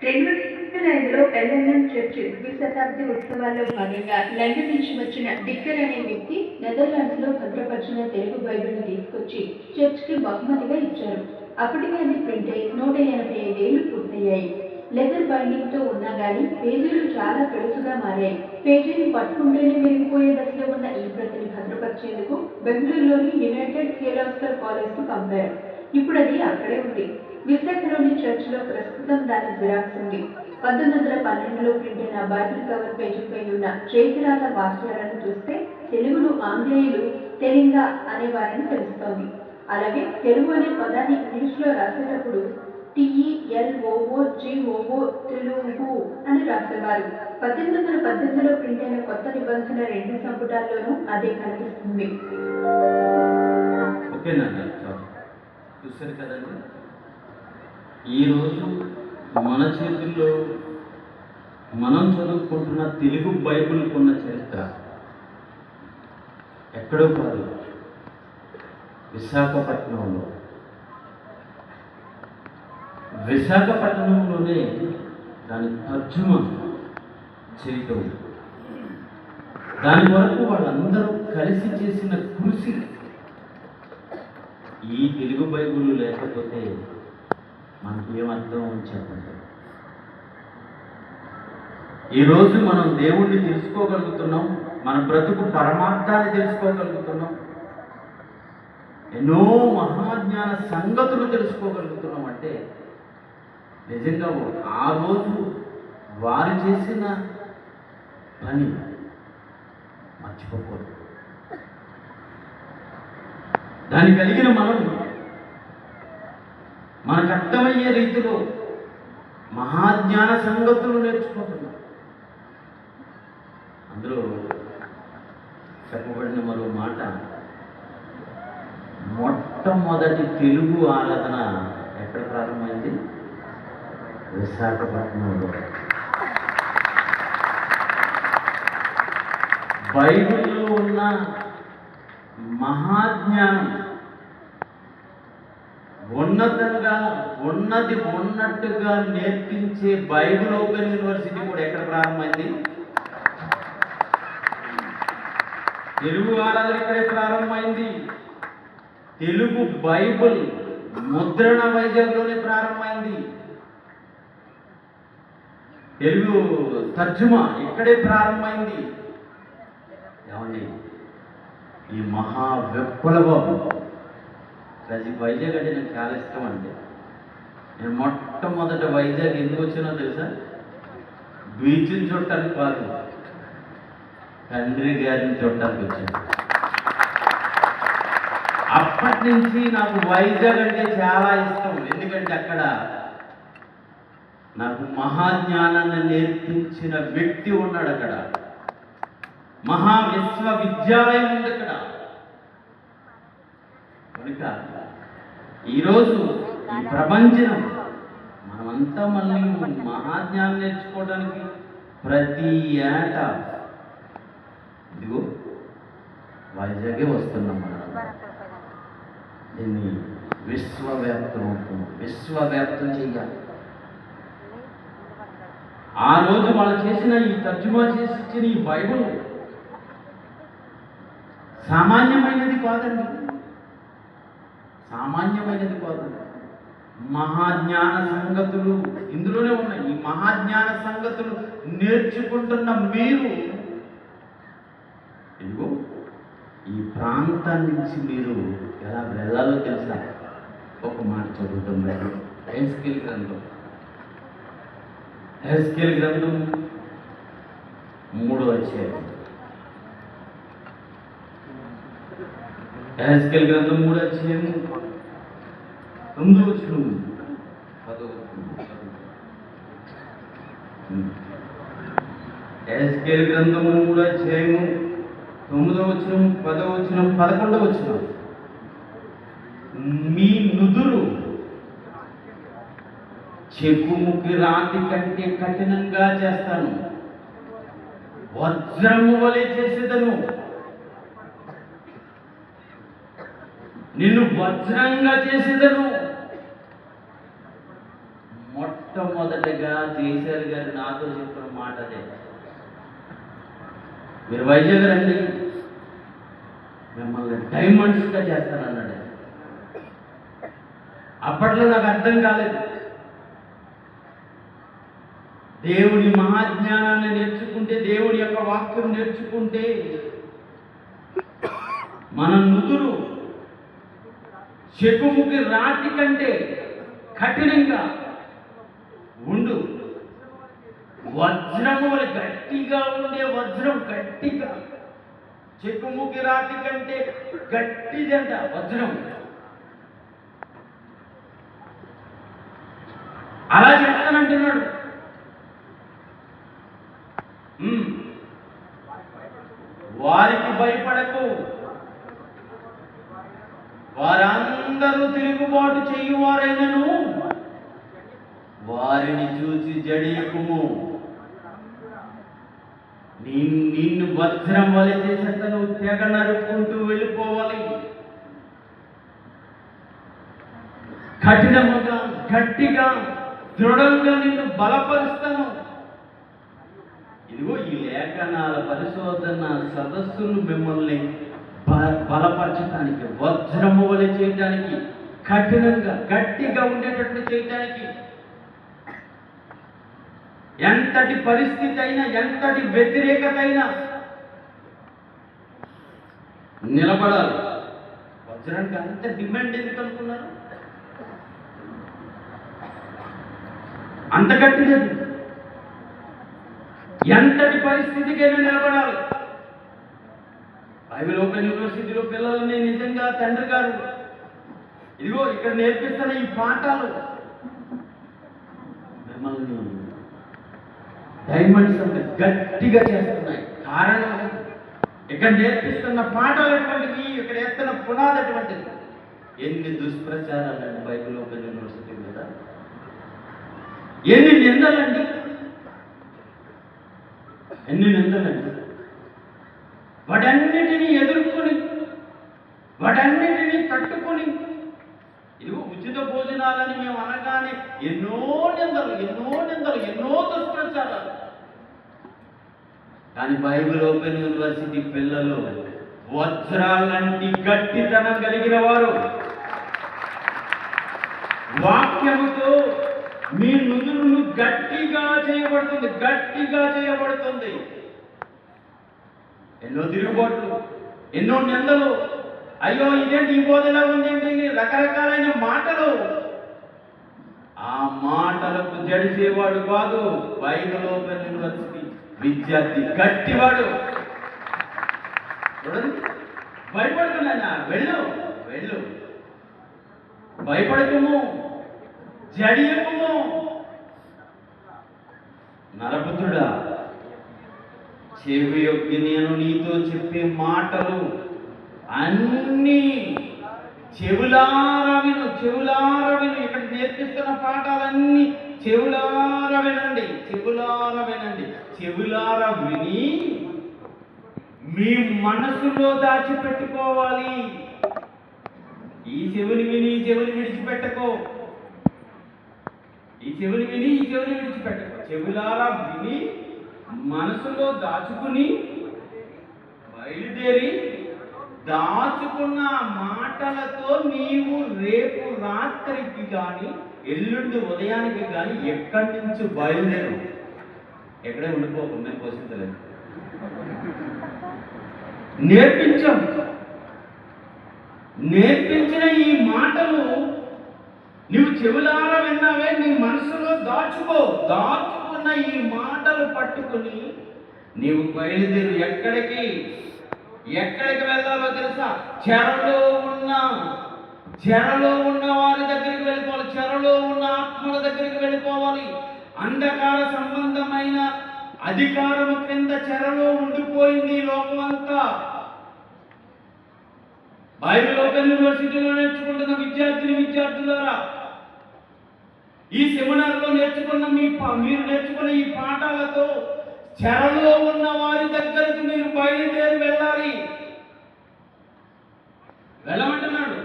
2005లో ఎల్ఎన్ఎం చర్చ్ ద్విశతాబ్ది ఉత్సవాల్లో భాగంగా లండన్ నుంచి వచ్చిన డిక్కర్ అనే వ్యక్తి నెదర్లాండ్స్ లో భద్రపరిచిన తెలుగు బైబిల్ను తీసుకొచ్చి చర్చ్కి బహుమతిగా ఇచ్చారు. అప్పటికే అది ప్రింట్ అయి 185 ఏళ్లు పూర్తయ్యాయి. లెదర్ బైండింగ్ తో ఉన్నా గానీ పేజీలు చాలా పెళుసుగా మారాయి. పేజీని పట్టుకుంటేనే విరిగిపోయే దశలో ఉన్న ఈ ప్రతిని భద్రపరిచేందుకు బెంగళూరులోని యునైటెడ్ థియోలాజికల్ కాలేజ్ కు పంపారు. ఇప్పుడు అది అక్కడే ఉంది. విశాఖలోని చర్చిలో ప్రస్తుతం దాని జిరాక్స్ ఉంది. 1912లో ప్రింట్ అయిన బైబిల్ కవర్ పేజీపై ఉన్న చేతిరాత వాక్యాలను చూస్తే తెలుగును ఆంగ్లేయులు తెలింగా అనేవారని తెలుస్తోంది. అలాగే తెలుగు అనే పదాన్ని ఇంగ్లీష్లో రాసేటప్పుడు TELOOGOO తెలుగు అని రాసేవారు. 1818లో ప్రింట్ అయిన కొత్త నిబంధన 2 సంపుటాల్లోనూ అదే కనిపిస్తుంది. ఓకేనండి, చూసారు కదండి. ఈరోజు మన చేతుల్లో మనం చదువుకుంటున్న తెలుగు బైబిల్ ఉన్న చరిత్ర ఎక్కడో కాదు, విశాఖపట్నంలోనే దాని తర్జుమా చేయటం, దాని వరకు వాళ్ళందరూ కలిసి చేసిన కృషి. ఈ తెలుగు బైబిల్ లేకపోతే మనకి ఏమర్థం చెప్పండి. ఈరోజు మనం దేవుణ్ణి తెలుసుకోగలుగుతున్నాం, మన బ్రతుకు పరమార్థాన్ని తెలుసుకోగలుగుతున్నాం, ఎన్నో మహాజ్ఞాన సంగతులు తెలుసుకోగలుగుతున్నాం. అంటే నిజంగా ఆ రోజు వారు చేసిన పని మర్చిపోకూడదు. దాన్ని కలిగిన మనం మనకు అర్థమయ్యే రీతిలో మహాజ్ఞాన సంగతులు నేర్చుకుంటున్నారు. అందులో చెప్పబడిన మరో మాట, మొట్టమొదటి తెలుగు ఆరాధన ఎక్కడ ప్రారంభమైంది? విశాఖపట్నంలో. బైబిల్లో ఉన్న మహాజ్ఞానం ఉన్నతంగా ఉన్నది ఉన్నట్టుగా నేర్పించే బైబిల్ ఓపెన్ యూనివర్సిటీ కూడా ఎక్కడ ప్రారంభమైంది? తెలుగు ఆరాధన ఇక్కడే ప్రారంభమైంది. తెలుగు బైబిల్ ముద్రణ వైజాగ్లోనే ప్రారంభమైంది. తెలుగు తర్జుమా ఇక్కడే ప్రారంభమైంది. ఏమండి, ఈ మహా విప్లవం వైజాగ్ అంటే నాకు చాలా ఇష్టం అండి. నేను మొట్టమొదట వైజాగ్ ఎందుకు వచ్చినో తెలుసా? బీచ్ని చూడటానికి కాదు, తండ్రి గారిని చూడటానికి వచ్చాను. అప్పటి నుంచి నాకు వైజాగ్ అంటే చాలా ఇష్టం. ఎందుకంటే అక్కడ నాకు మహాజ్ఞానాన్ని నేర్పించిన వ్యక్తి ఉన్నాడు. అక్కడ మహా విశ్వవిద్యాలయం ఉంది అక్కడ. కనుక ఈరోజు ఈ ప్రపంచం మనమంతా మళ్ళీ మహాజ్ఞానం నేర్చుకోవడానికి ప్రతి ఏటా ఇదిగో వైజాగే వస్తున్నాం. మనం దీన్ని విశ్వవ్యాప్తం చెయ్యాలి. ఆ రోజు వాళ్ళు చేసిన ఈ తర్జుమా చేసి ఇచ్చిన ఈ బైబిల్ సామాన్యమైనది కాదండి, సామాన్యమైనది కాదు. మహాజ్ఞాన సంగతులు ఇందులోనే ఉన్నాయి. ఈ మహాజ్ఞాన సంగతులు నేర్చుకుంటున్న మీరు ఇదిగో ఈ ప్రాంతం నుంచి మీరు ఎలా వెళ్ళాలో తెలుసా? ఒక మాట చదువుతున్నారు. హెస్కేల్ గ్రంథం 3వ అధ్యాయం. హెస్కేల్ గ్రంథం 3వ అధ్యాయం 9వ వచనం 10వ వచనం. హెస్కేల్ గ్రంథం 3వ అధ్యాయం 9వ వచనం 10వ వచనం 11వ వచనం. మీ నుదురు చెక్కుముకి రాతి కంటే కఠినంగా చేస్తాను, వజ్రము వలె చేసేదను. నిన్ను వజ్రంగా చేసేదను. మొట్టమొదటిగా కేసీఆర్ గారు నాతో చెప్పిన మాట అదే. మీరు వైజాగ్ రండి, మిమ్మల్ని డైమండ్స్గా చేస్తానన్నాడు. అప్పట్లో నాకు అర్థం కాలేదు. దేవుని మహాజ్ఞానాన్ని నేర్చుకుంటే, దేవుని యొక్క వాక్యం నేర్చుకుంటే మన నుదురు చెక్కుముకి రాతి కంటే కఠినంగా ఉండు, వజ్రము గట్టిగా ఉండే వజ్రం, గట్టిగా. చెక్కుముకి రాతి కంటే గట్టిదంట వజ్రం. అలా చేస్తానంటున్నాడు. వారికి భయపడకు, వారందరూ తిరుగుబాటు చేయువారైనను వారిని చూసి జడియకుము. నిన్ను వజ్రం వలె చేసేంత నువ్వు తెగ నరుక్కుంటూ వెళ్ళిపోవాలి. కఠినముగా, గట్టిగా, దృఢంగా నిన్ను బలపరుస్తాను. ఇదిగో ఈ లేఖనాల పరిశోధన సదస్సులు మిమ్మల్ని బలపరచడానికి, వజ్రము వలె చేయడానికి, కఠినంగా గట్టిగా ఉండేటట్లు చేయడానికి, ఎంతటి పరిస్థితి అయినా, ఎంతటి వ్యతిరేకత అయినా నిలబడాలి. వజ్రానికి అంత డిమాండ్ ఎందుకు అనుకున్నారు? అంత గట్టిది. ఎంతటి పరిస్థితికైనా నిలబడాలి. బైబిల్ ఓపెన్ యూనివర్సిటీలో పిల్లలని నిజంగా తండ్రి గారు ఇదిగో ఇక్కడ నేర్పిస్తున్న ఈ పాఠాలు మిమ్మల్ని డైమండ్స్ అంత గట్టిగా చేస్తున్నాయి. కారణం ఇక్కడ నేర్పిస్తున్న పాఠాలు అటువంటివి, ఇక్కడ వేస్తున్న పునాది అటువంటిది. ఎన్ని దుష్ప్రచారాలండి బైబిల్ ఓపెన్ యూనివర్సిటీ మీద, ఎన్ని నిందలండి, ఎన్ని నిందలండి. వాటన్నిటినీ ఎదుర్కొని, వాటన్నిటినీ తట్టుకొని, ఇదిగో ఉచిత భోజనాలని మేము అనగానే ఎన్నో నిందలు, ఎన్నో నిందలు, ఎన్నో దుష్ప్రచారాలు. కానీ బైబిల్ ఓపెన్ యూనివర్సిటీ పిల్లలు వజ్రాలంటి గట్టితనం కలిగిన వారు. వాక్యముతో మీ నుదురును గట్టిగా చేయబడుతుంది, గట్టిగా చేయబడుతుంది. ఎన్నో తిరుగుబాట్లు, ఎన్నో నిందలు, అయ్యో ఇదేంటి ఈ బోధలా ఉందేంటి, రకరకాలైన మాటలు. ఆ మాటలకు జడిసేవాడు కాదు బైబిల్ ఓపెన్ యూనివర్సిటీ విద్యార్థి, గట్టివాడు. చూడండి, భయపడుతున్నాయన, వెళ్ళు వెళ్ళు, భయపడకము, జడియకము. నరపుత్రుడా, చెవి యొక్కి నేను నీతో చెప్పే మాటలు అన్నీ చెవులారా విను, చెవులారా విను. ఇక్కడ నేర్పిస్తున్న పాఠాలన్నీ చెవులారా వినండి, చెవులారా వినండి. చెవులారా విని మీ మనసులో దాచిపెట్టుకోవాలి. ఈ చెవుని విని ఈ చెవుని విడిచిపెట్టకో, ఈ చెవుని విని ఈ చెవుని విడిచిపెట్టకో. చెవులారా విని మనసులో దాచుకుని బయలుదేరి దాచుకున్న మాటలతో నీవు రేపు రాత్రికి కానీ ఎల్లుండి ఉదయానికి కానీ ఎక్కడి నుంచి బయలుదేరు. ఎక్కడే ఉండిపోకు, మేము పోషించలేదు. నేర్పించిన ఈ మాటలు నువ్వు చెవులారా విన్నావే, నీ మనసులో దాచుకో. దాచుకున్న ఈ మాటలు పట్టుకుని నీవు బయలుదేరు. ఎక్కడికి వెళ్ళాలో తెలుసా? చెరలో ఉన్న వారి దగ్గరికి వెళ్ళిపోవాలి, చెరలో ఉన్న ఆత్మల దగ్గరికి వెళ్ళిపోవాలి. అంధకార సంబంధమైన అధికారము కింద చెరలో ఉండిపోయింది లోకం అంతా. బైబిల్ ఓపెన్ యూనివర్సిటీలో నేర్చుకుంటున్న విద్యార్థులారా, ఈ సెమినార్లో మీరు నేర్చుకున్న ఈ పాఠాలతో చెరలో ఉన్న వారి దగ్గరకు మీరు బయలుదేరి వెళ్ళాలి. వెళ్ళమంటున్నాడు.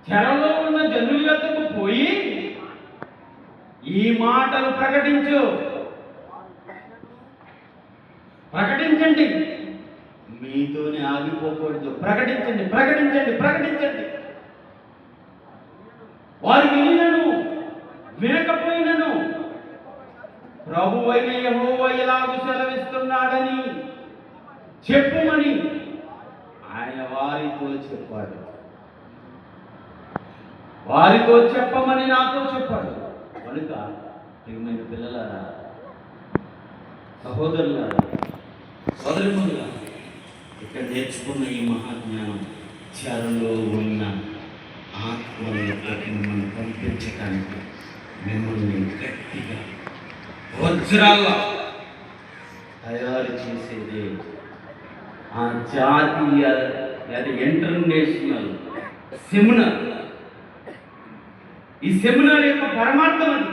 చెరలో ఉన్న జనుల వద్దకు పోయి ఈ మాటలు ప్రకటించండి. మీతోనే ఆగిపోకూడదు. ప్రకటించండి. వారు వినకపోయినను ప్రభువైన యెహోవా ఎలాగూ సెలవిస్తున్నాడని చెప్పుమని ఆయన వారితో చెప్పాడు. వారితో చెప్పమని నాతో చెప్పాడు. కనుక ప్రియమైన పిల్లలారా, సహోదరులారా, సోదరిమణులారా, ఇక్కడ నేర్చుకున్న ఈ మహాజ్ఞానం చెరలో ఉన్న ఆత్మలకు మిమ్మల్ని పంపించడానికి, మిమ్మల్ని గట్టిగా వజ్రాల తయారు చేసేది ఆ జాతీయ లేదా ఇంటర్నేషనల్ సెమినార్. ఈ సెమినార్ యొక్క పరమార్థం అది.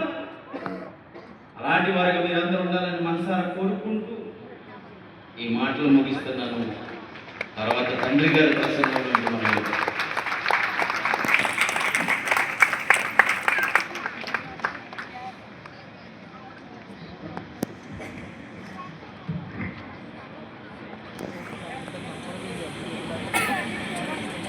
అలాంటి వారికి మీరందరూ ఉండాలని మనసారా కోరుకుంటూ ఈ మాటలు ముగిస్తున్నాను. తర్వాత తండ్రి గారి ప్రసంగంలో